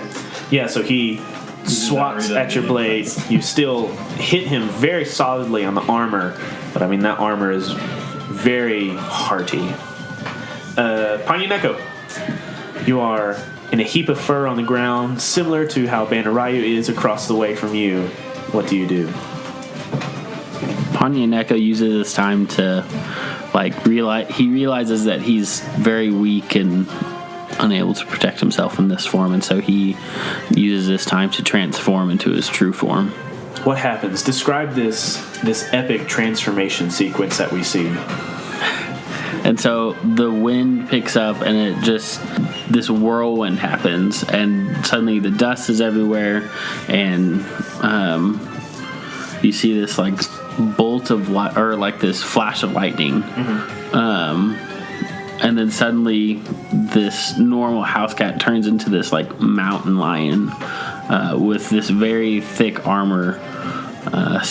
Yeah, so he swats at your blade. You still hit him very solidly on the armor, but I mean, that armor is very hearty. Panya Neko, you are in a heap of fur on the ground, similar to how Bana Ryu is across the way from you. What do you do? Panya Neko uses this time to realizes that he's very weak and unable to protect himself in this form, and so he uses this time to transform into his true form. What happens? Describe this epic transformation sequence that we see. And so the wind picks up, and it just, this whirlwind happens, and suddenly the dust is everywhere, and you see this like bolt of light, or like this flash of lightning. And then suddenly this normal house cat turns into this like mountain lion with this very thick armor,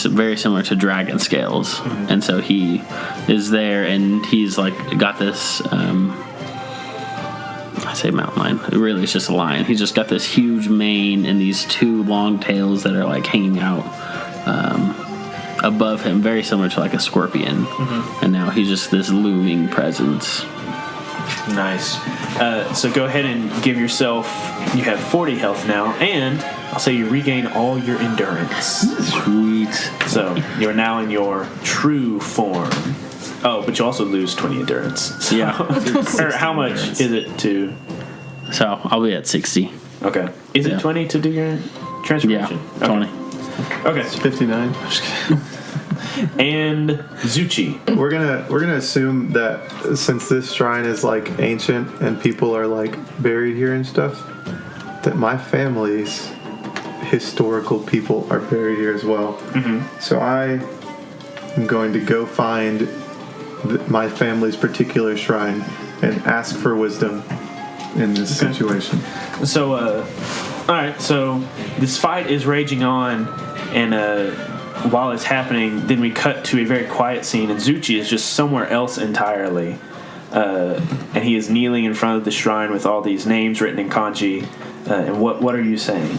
very similar to dragon scales. And so he is there, and he's like got this I say mountain lion, really it's just a lion. He's just got this huge mane and these 2 long tails that are like hanging out above him, very similar to like a scorpion. And now he's just this looming presence. Nice. So go ahead and give yourself... You have 40 health now, and I'll say you regain all your endurance. Sweet. So you're now in your true form. Oh, but you also lose 20 endurance. So, Yeah. or how much is it to... So I'll be at 60. Okay. Is it 20 to do your transformation? Yeah, 20. Okay. It's 59. And Zuchi. We're gonna assume that since this shrine is like ancient and people are like buried here and stuff, that my family's historical people are buried here as well. So I am going to go find my family's particular shrine and ask for wisdom in this situation. So, alright, so this fight is raging on, and while it's happening, then we cut to a very quiet scene, and Zuchi is just somewhere else entirely. And he is kneeling in front of the shrine with all these names written in kanji. And what are you saying?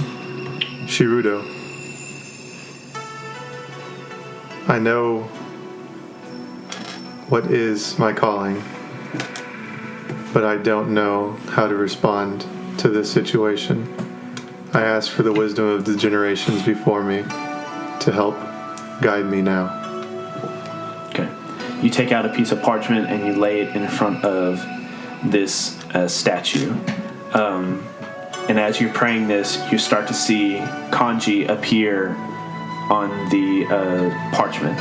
Shirudo, I know what is my calling, but I don't know how to respond to this situation. I ask for the wisdom of the generations before me to help guide me now. Okay. You take out a piece of parchment and you lay it in front of this statue. And as you're praying this, you start to see kanji appear on the parchment.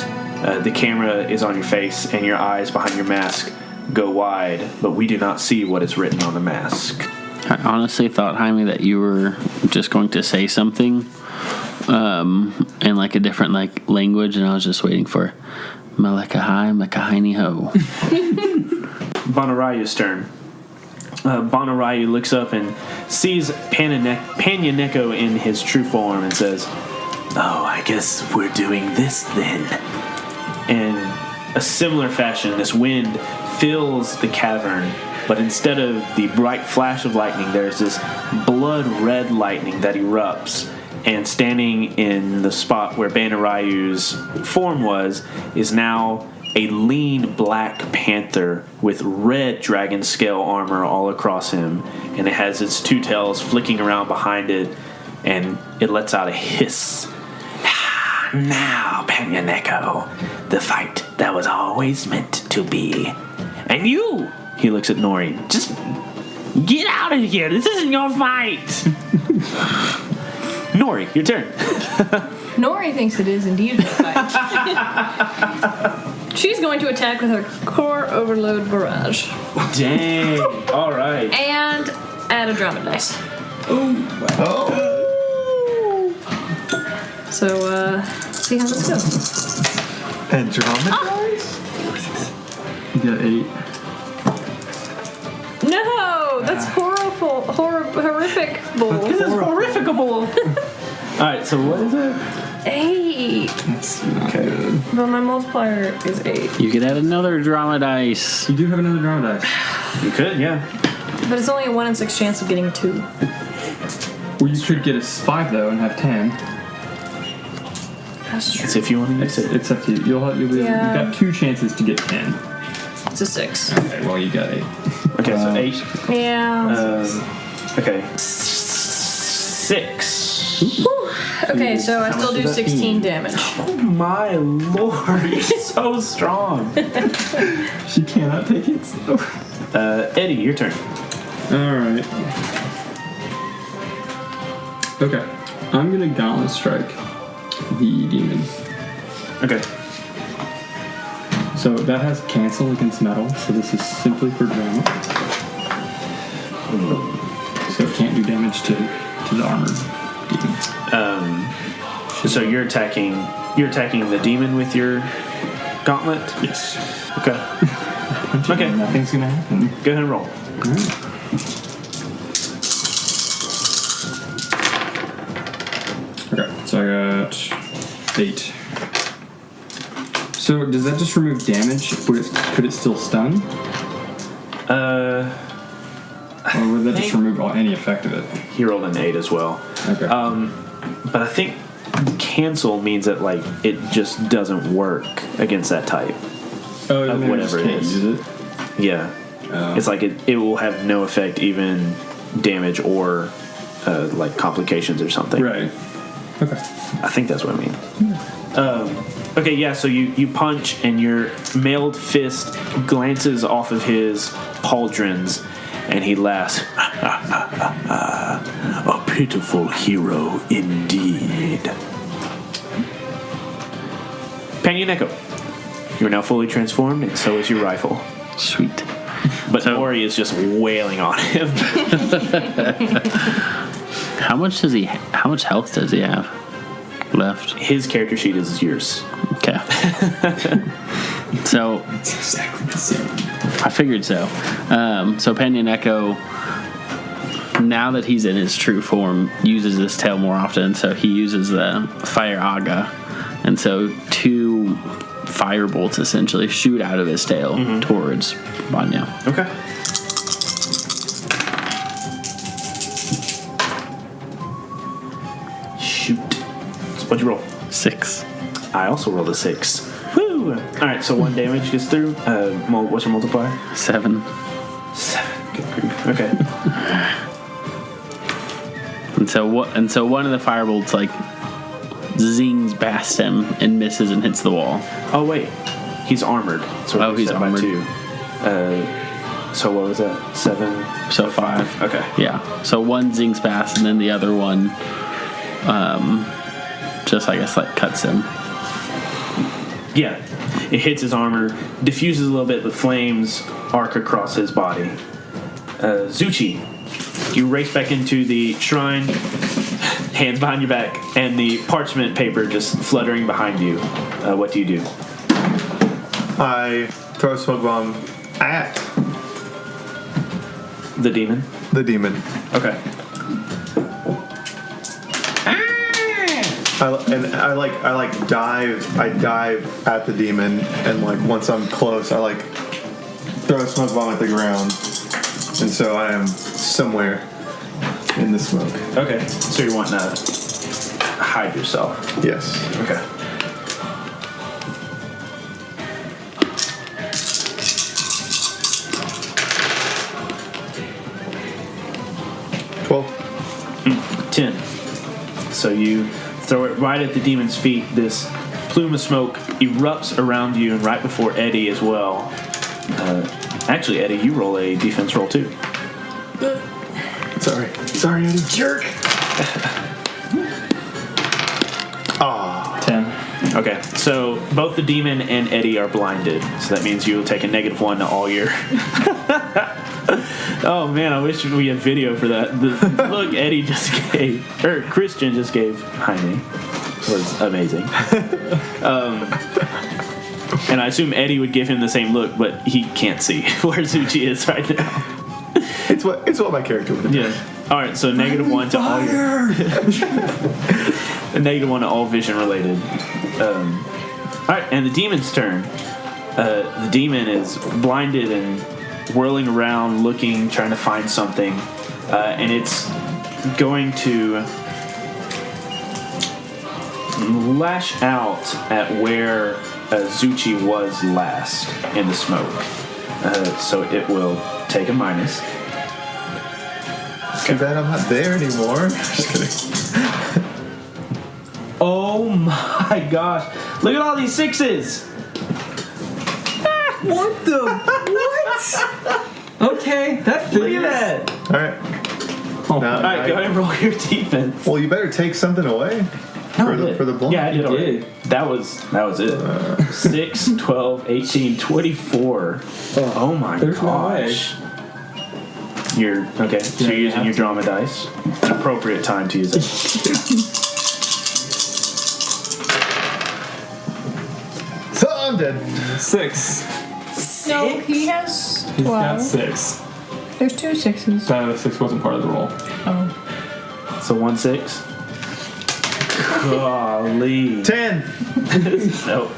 The camera is on your face and your eyes behind your mask go wide, but we do not see what is written on the mask. I honestly thought, Jaime, that you were just going to say something in like a different like language, and I was just waiting for Malekahai, Makahaini Ho. Bana Ryu's turn. Bana Ryu looks up and sees Panya Neko in his true form and says, "Oh, I guess we're doing this then." In a similar fashion, this wind fills the cavern, but instead of the bright flash of lightning, there's this blood red lightning that erupts. And standing in the spot where Bana Ryu's form was is now a lean black panther with red dragon scale armor all across him, and it has its two tails flicking around behind it, and it lets out a hiss. Now, Panya Neko, the fight that was always meant to be. And you, he looks at Nori, just get out of here. This isn't your fight. Nori, your turn. Nori thinks it is indeed a fight. She's going to attack with her Core Overload Barrage. Dang. All right. And add a drama dice. Oh. So, see how this goes. And drama dice? You got 8. No! That's horrific bull. This is horrificable. All right, so what is it? 8. That's not good. But my multiplier is 8. You could add another drama dice. You do have another drama dice. You could, yeah. But it's only a 1 in 6 chance of getting 2. Well, you should get a 5 though and have 10. That's true. It's if you want to use it. It's up to you. You've Yeah. got 2 chances to get 10. It's a 6. Okay, well you got 8. Okay, so 8. Yeah. Okay. 6. Whew. Okay, so I still do does that 16 mean? damage. Oh my lord, you're so strong. She cannot take it. Eddie, your turn. Alright. Okay. I'm gonna Gauntlet Strike the demon. Okay. So that has cancel against metal, so this is simply for drama. So it can't do damage to the armored demon. So you're attacking the demon with your gauntlet? Yes. Okay. Okay. Nothing's gonna happen. Go ahead and roll. Okay, so I got 8. So does that just remove damage? Could it still stun? Or would that just remove any effect of it? He rolled an 8 as well. Okay. But I think cancel means that like it just doesn't work against that type. Oh, of maybe whatever just it can't is. use it? Yeah. Oh. It's like it will have no effect, even damage or like complications or something. Right. Okay. I think that's what I mean. Okay, yeah, so you punch and your mailed fist glances off of his pauldrons and he laughs. A pitiful hero indeed. Panya Neko, you are now fully transformed and so is your rifle. Sweet. But Nori is just wailing on him. How much health does he have left? His character sheet is yours. Okay. So It's exactly the same. I figured so. So Panya Neko, now that he's in his true form, uses this tail more often. So he uses the fire aga, and so 2 fire bolts essentially shoot out of his tail towards Banya. Okay. Shoot. So what'd you roll? 6. I also rolled a 6. Woo! Alright, so 1 damage gets through. What's your multiplier? 7. 7. Good grief. Okay. And so one of the fire bolts like zings past him and misses and hits the wall. Oh, wait. He's armored. So Oh, he's by armored. 2. So what was that? 7? So 5. Okay. Yeah. So one zings past, and then the other one, just I guess like cuts him. Yeah. It hits his armor, diffuses a little bit, but flames arc across his body. Zuchi, you race back into the shrine, hands behind your back, and the parchment paper just fluttering behind you. What do you do? I throw a smoke bomb at The demon? the demon. Okay. I dive at the demon, and like once I'm close, I like throw a smoke bomb at the ground, and so I am somewhere in the smoke. Okay. So you're wanting to hide yourself. Yes. Okay. Well, 10. So you throw it right at the demon's feet. This plume of smoke erupts around you, and right before Eddie as well. Actually, Eddie, you roll a defense roll too. sorry, Eddie. Jerk. 10. Okay, so both the demon and Eddie are blinded, so that means you will take a -1 to all your. Oh man, I wish we had video for that. The look Eddie just gave, or Christian just gave Jaime, was amazing. And I assume Eddie would give him the same look, but he can't see where Zuchi is right now. It's what my character would have done. Yeah. All right, so -1 to all your. A -1 to all vision related. All right, and the demon's turn. The demon is blinded and whirling around, looking, trying to find something, and it's going to lash out at where Zuchi was last in the smoke. So it will take a minus. Too bad I'm not there anymore. Just kidding. Oh my gosh! Look at all these 6s. What the? What? Okay, that figures. Look at that! All right. Oh, Now, All right, go ahead and roll your defense. Well, you better take something away for the blind. Yeah, I did You already. did. That was it. 6, 12, 18, 24. Oh my There's no gosh. You're okay. So you're using your drama dice. It's an appropriate time to use it. So I'm dead. 6. No, he has He's 12. got 6. There's 2 6s. The 6 wasn't part of the roll. Oh. So 1 6. Golly. 10. Nope.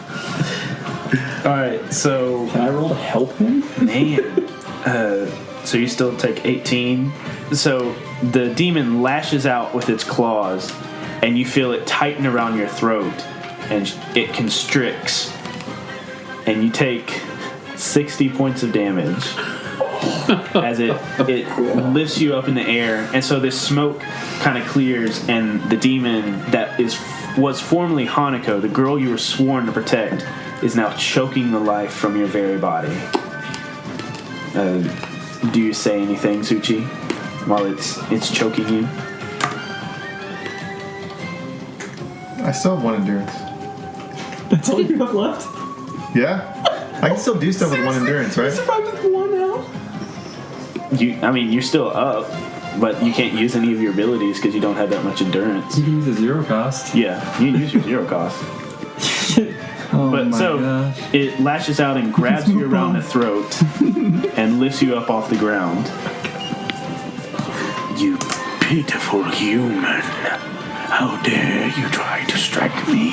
All right. So Can I roll to help him? man. So you still take 18. So the demon lashes out with its claws, and you feel it tighten around your throat, and it constricts, and you take 60 points of damage as it lifts you up in the air. And so this smoke kind of clears, and the demon that was formerly Hanako, the girl you were sworn to protect, is now choking the life from your very body. Do you say anything, Zuchi, while it's choking you? I still have 1 endurance. That's all you have left? Yeah? I can still do stuff with 1 endurance, right? Survived with 1 health? You're still up. but you can't use any of your abilities because you don't have that much endurance. You can use a 0 cost. Yeah, you can use your 0 cost. It lashes out and grabs you around the throat and lifts you up off the ground. You pitiful human. How dare you try to strike me?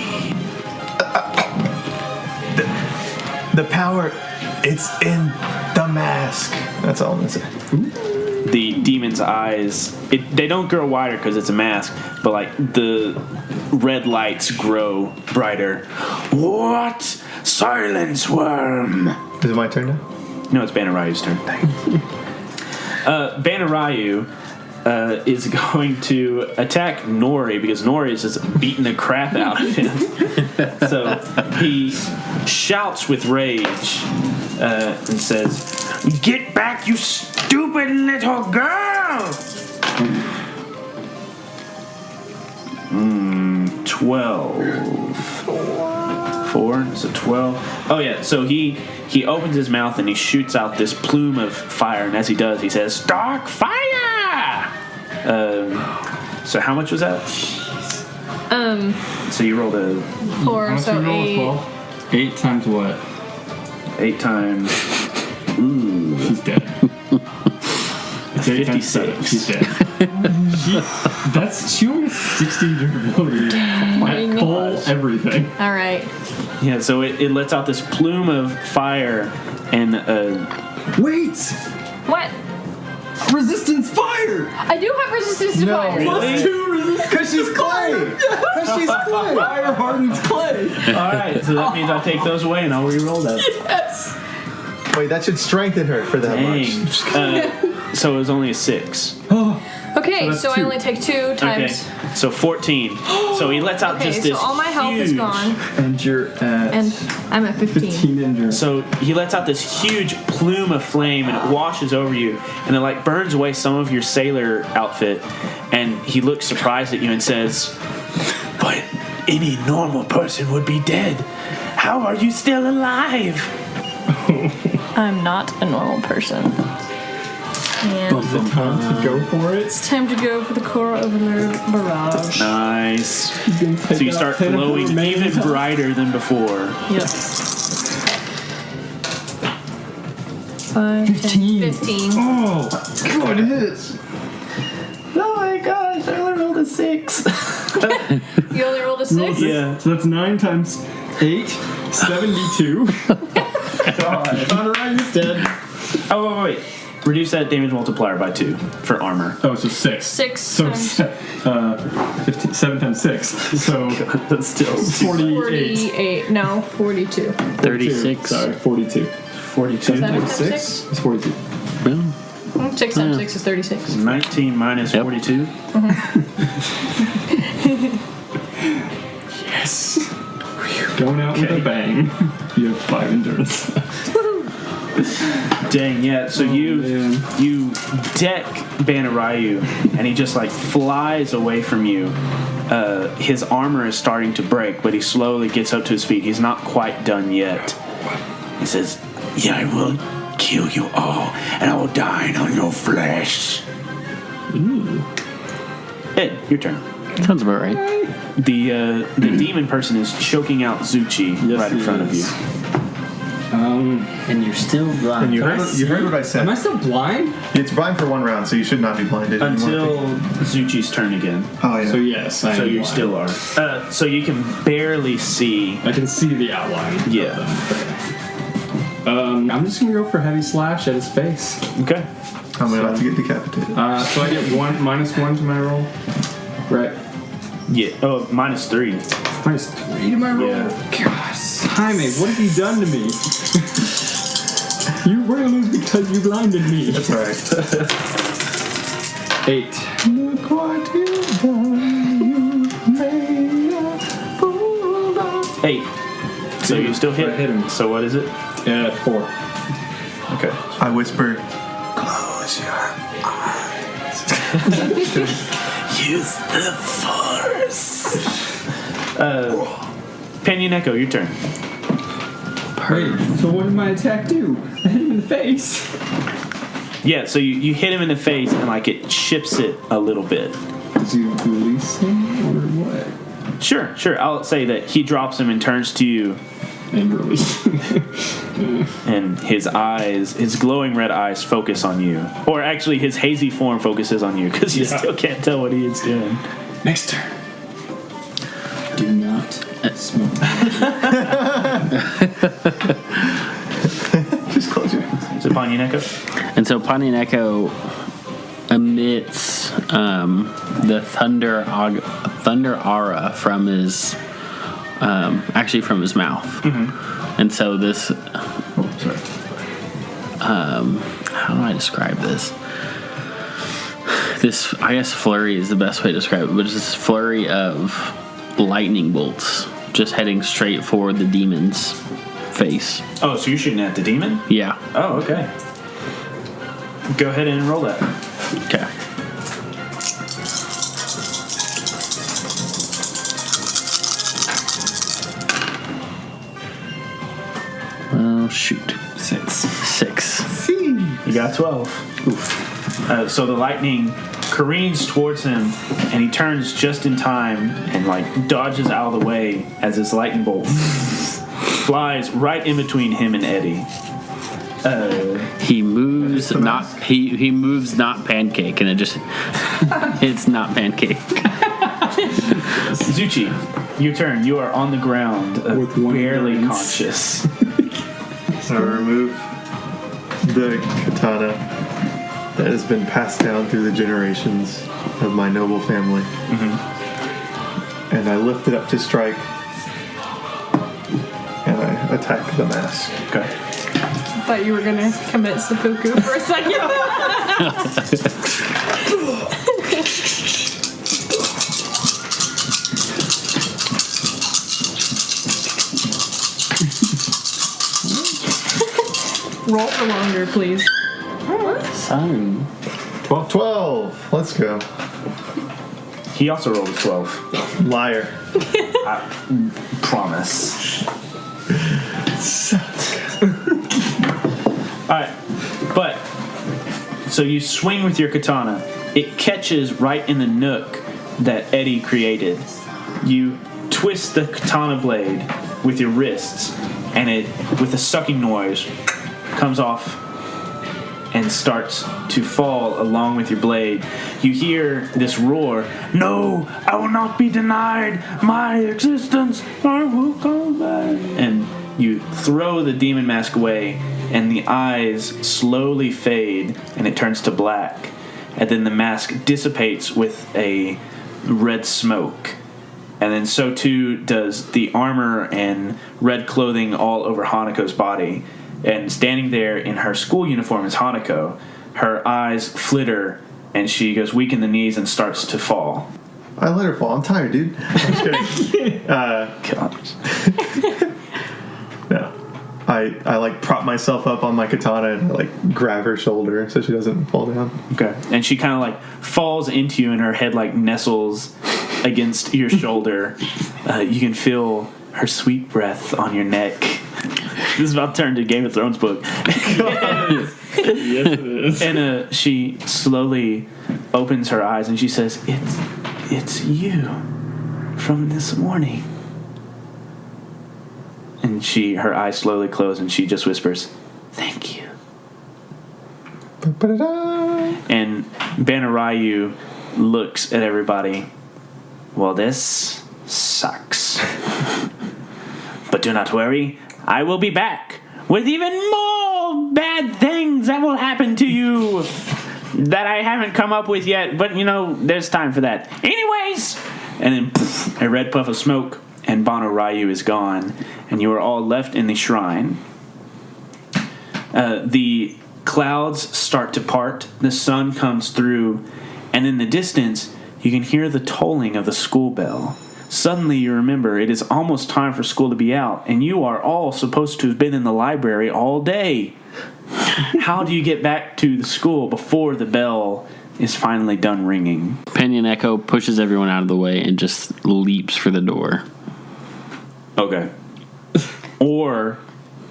The power, it's in the mask. That's all I'm gonna say. The demon's eyes, they don't grow wider because it's a mask, but like the red lights grow brighter. What? Silence, worm! Is it my turn now? No, it's Bana Ryu's turn. Bana Ryu is going to attack Nori because Nori is just beating the crap out of him. So he shouts with rage and says, "Get back, you stupid little girl!" 12. 4, so 12. Oh yeah, so he opens his mouth and he shoots out this plume of fire, and as he does, he says, "Dark fire!" So how much was that? So you rolled a 4, How much so did you roll? 8. 12? 8 times what? 8 times. She's dead. It's 8 times 7. 56. She's dead. She only has 60 durability. my Pull gosh. everything. All right. Yeah, so it lets out this plume of fire and Wait! What? Resistance fire! I do have resistance to fire. Really? +2 resistance. Because she's clay. Because she's clay. Fire hardens clay. Alright, so that means I take those away and I'll re-roll that. Yes. Wait, that should strengthen her for that much. Dang. So it was only a 6. Okay, that's so I 2. only take 2 times. Okay, so 14. So he lets out Okay, just so this all my health is huge- gone, And you're at and I'm at 15. 15 endurance. So he lets out this huge plume of flame and it washes over you and it like burns away some of your sailor outfit, and he looks surprised at you and says, "But any normal person would be dead. How are you still alive?" I'm not a normal person. And Is it time to go for it? it's time to go for the Core Overlord Barrage. Nice. So you start glowing even brighter than before. Yep. 5, 10, 15. Oh, God, it hits. Oh my gosh, I only rolled a 6. You only rolled a 6? Yeah. So that's 9 times 8, 72. Bana Ryu's dead. Oh, wait. Reduce that damage multiplier by 2 for armor. Oh, so 6. 6 So times 15, 7 times 6. So That's still 48. 48. No, 42. 36. Sorry, 42. 42. 7 Seven times times 6 six? is 42. Boom. 6 times 6 is 36. 19 minus Yep. 42. Yes. Going out with a bang. You have 5 endurance. Dang, yeah. So man. you deck Bana Ryu, and he just like flies away from you. His armor is starting to break, but he slowly gets up to his feet. He's not quite done yet. He says, "Yeah, I will kill you all, and I will dine on your flesh." Ed, your turn. Sounds about right. The demon person is choking out Zuchi right in front of you. And you're still blind. And you heard what I said. Am I still blind? It's blind for 1 round, so you should not be blinded Until anymore. Zuchi's turn again. Oh, yeah. So yes, I So am you blind. still are. So you can barely see. I can see the outline. Yeah. I'm just gonna go for heavy slash at his face. Okay. I'm about to get decapitated. So I get -1 to my roll. Right. Yeah. Oh, -3. -3 to my roll. Yeah. Gosh, Jaime, what have you done to me? You were gonna lose because you blinded me. That's alright. 8. Look what you've done. You made a fool of 8. So you still hit. I hit him. So what is it? 4. Okay. I whisper, close your eyes. Use the force. Panyaneko, your turn. Wait, so what did my attack do? I hit him in the face. Yeah, so you hit him in the face and like it chips it a little bit. Did you release him or what? Sure. I'll say that he drops him and turns to you, And release him. and his eyes, his glowing red eyes, focus on you. Or actually, his hazy form focuses on you because you still can't tell what he is doing. Next turn. Do not smoke. Just close your eyes. Is it upon you, Neko? And so Panyaneko emits the thunder aura from his from his mouth. Mm-hmm. And so this how do I describe this? This, I guess, flurry is the best way to describe it, but it's this flurry of lightning bolts just heading straight for the demon's face. Oh, so you're shooting at the demon? Yeah. Oh, okay. Go ahead and roll that. Okay. Well, shoot. 6. You got 12. Oof. So the lightning careens towards him, and he turns just in time and like dodges out of the way as this lightning bolt flies right in between him and Eddie. He moves not. He moves not pancake, and it just it's not pancake. Zuchi, your turn. You are on the ground, With one barely glance. conscious. So I remove the katana that has been passed down through the generations of my noble family. Mm-hmm. And I lift it up to strike. And I attack the mask. Okay. I thought you were gonna commit seppuku for a second. Roll for longer, please. Son. 12. Let's go. He also rolled a 12. Liar. Promise. Alright, but so you swing with your katana. It catches right in the nook that Eddie created. You twist the katana blade with your wrists, and it, with a sucking noise, comes off and starts to fall along with your blade. You hear this roar, "No, I will not be denied my existence. I will come back." And you throw the demon mask away, and the eyes slowly fade, and it turns to black. And then the mask dissipates with a red smoke. And then so too does the armor and red clothing all over Hanako's body. And standing there in her school uniform is Hanako. Her eyes flitter, and she goes weak in the knees and starts to fall. I let her fall. I'm tired, dude. I'm just kidding. God. No. I like prop myself up on my katana and like grab her shoulder so she doesn't fall down. Okay. And she kind of like falls into you, and her head like nestles against your shoulder. You can feel her sweet breath on your neck. This is about to turn to Game of Thrones book. Yes, it is. And she slowly opens her eyes and she says, It's you from this morning. And her eyes slowly close, and she just whispers, "Thank you." Ba-da-da. And Bana Ryu looks at everybody. "Well, this sucks. But do not worry. I will be back with even more bad things that will happen to you that I haven't come up with yet. But, there's time for that. Anyways!" And then poof, a red puff of smoke, and Bana Ryu is gone. And you are all left in the shrine. The clouds start to part. The sun comes through. And in the distance, you can hear the tolling of the school bell. Suddenly you remember it is almost time for school to be out, and you are all supposed to have been in the library all day. How do you get back to the school before the bell is finally done ringing? Panyaneko pushes everyone out of the way and just leaps for the door. Okay. Or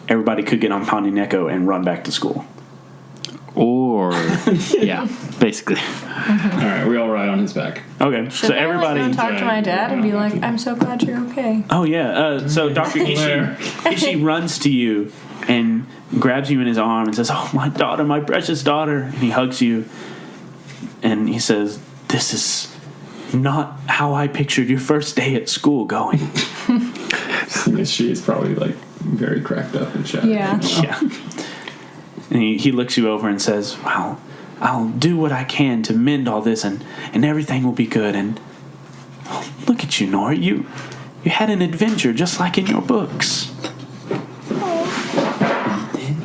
everybody could get on Panyaneko and run back to school. Or, yeah, basically. All right, we all ride on his back. Okay, Should so I, everybody. go talk to my dad and be like, I'm so glad you're okay. Oh yeah. So Dr. Ishii runs to you and grabs you in his arm and says, "Oh, my daughter, my precious daughter!" And he hugs you, and he says, "This is not how I pictured your first day at school going." She is probably like very cracked up and shattered. Yeah. Yeah. And he looks you over and says, "Well, I'll do what I can to mend all this, and everything will be good. And oh, look at you, Nora. You had an adventure just like in your books."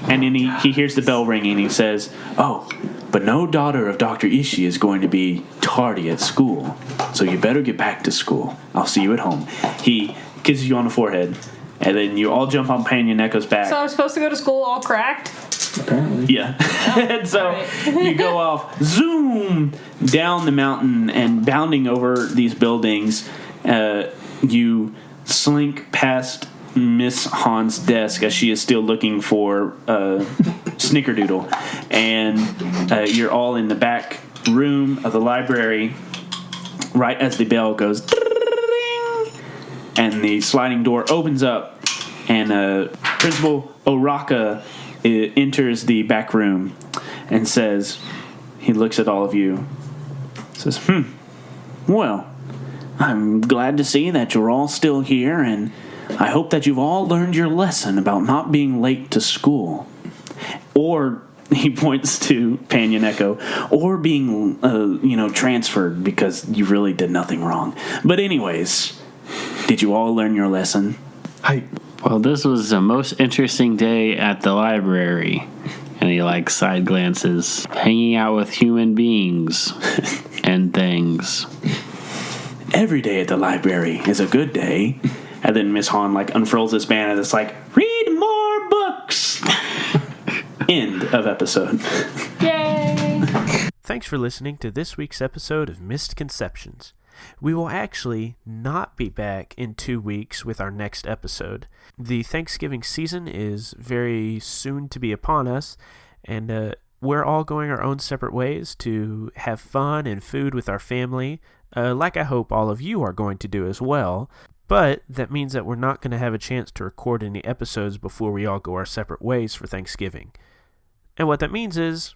And then he hears the bell ringing, and he says, "Oh, but no daughter of Dr. Ishii is going to be tardy at school, so you better get back to school. I'll see you at home." He kisses you on the forehead, and then you all jump on Panya Neko's back. So I'm supposed to go to school all cracked? Apparently. Yeah. And so you go off, zoom, down the mountain and bounding over these buildings. You slink past Miss Han's desk as she is still looking for Snickerdoodle. And you're all in the back room of the library right as the bell goes ding, and the sliding door opens up, and Principal Oraka enters the back room and says, he looks at all of you, says, well, I'm glad to see that you're all still here, and I hope that you've all learned your lesson about not being late to school. Or, he points to Panya Neko, or being, transferred because you really did nothing wrong. But anyways, did you all learn your lesson? Well, this was the most interesting day at the library. And he, side glances. Hanging out with human beings and things. Every day at the library is a good day. And then Miss Han, unfurls this band and it's read more books! End of episode. Yay! Thanks for listening to this week's episode of Mistconceptions. We will actually not be back in 2 weeks with our next episode. The Thanksgiving season is very soon to be upon us, and we're all going our own separate ways to have fun and food with our family, like I hope all of you are going to do as well. But that means that we're not going to have a chance to record any episodes before we all go our separate ways for Thanksgiving. And what that means is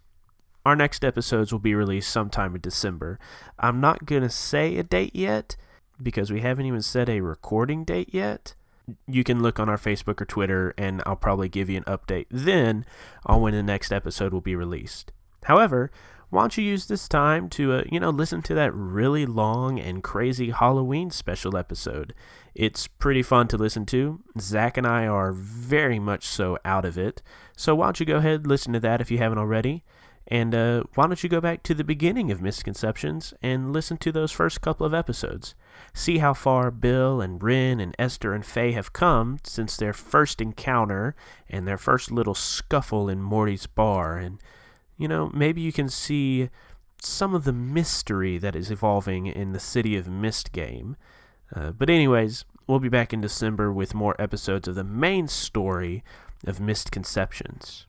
our next episodes will be released sometime in December. I'm not going to say a date yet because we haven't even set a recording date yet. You can look on our Facebook or Twitter and I'll probably give you an update then on when the next episode will be released. However, why don't you use this time to, listen to that really long and crazy Halloween special episode. It's pretty fun to listen to. Zach and I are very much so out of it. So why don't you go ahead and listen to that if you haven't already. And why don't you go back to the beginning of Misconceptions and listen to those first couple of episodes. See how far Bill and Rin and Esther and Faye have come since their first encounter and their first little scuffle in Morty's bar. And, maybe you can see some of the mystery that is evolving in the City of Mist game. But anyways, we'll be back in December with more episodes of the main story of Misconceptions.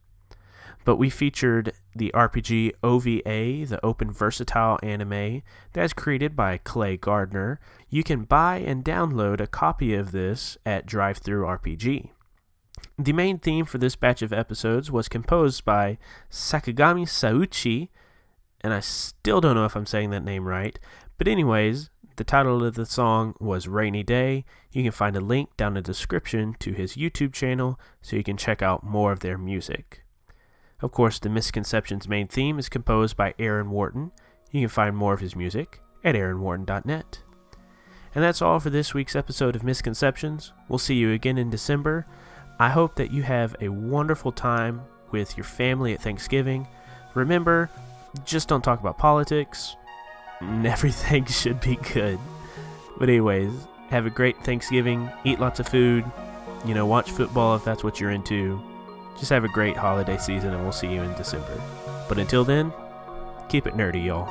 But we featured the RPG OVA, the Open Versatile anime, that's created by Clay Gardner. You can buy and download a copy of this at DriveThruRPG. The main theme for this batch of episodes was composed by Sakagami Sauchi, and I still don't know if I'm saying that name right. But anyways, the title of the song was Rainy Day. You can find a link down in the description to his YouTube channel so you can check out more of their music. Of course, the Misconceptions main theme is composed by Aaron Wharton. You can find more of his music at aaronwharton.net. And that's all for this week's episode of Misconceptions. We'll see you again in December. I hope that you have a wonderful time with your family at Thanksgiving. Remember, just don't talk about politics, and everything should be good. But anyways, have a great Thanksgiving, eat lots of food, watch football if that's what you're into. Just have a great holiday season, and we'll see you in December. But until then, keep it nerdy, y'all.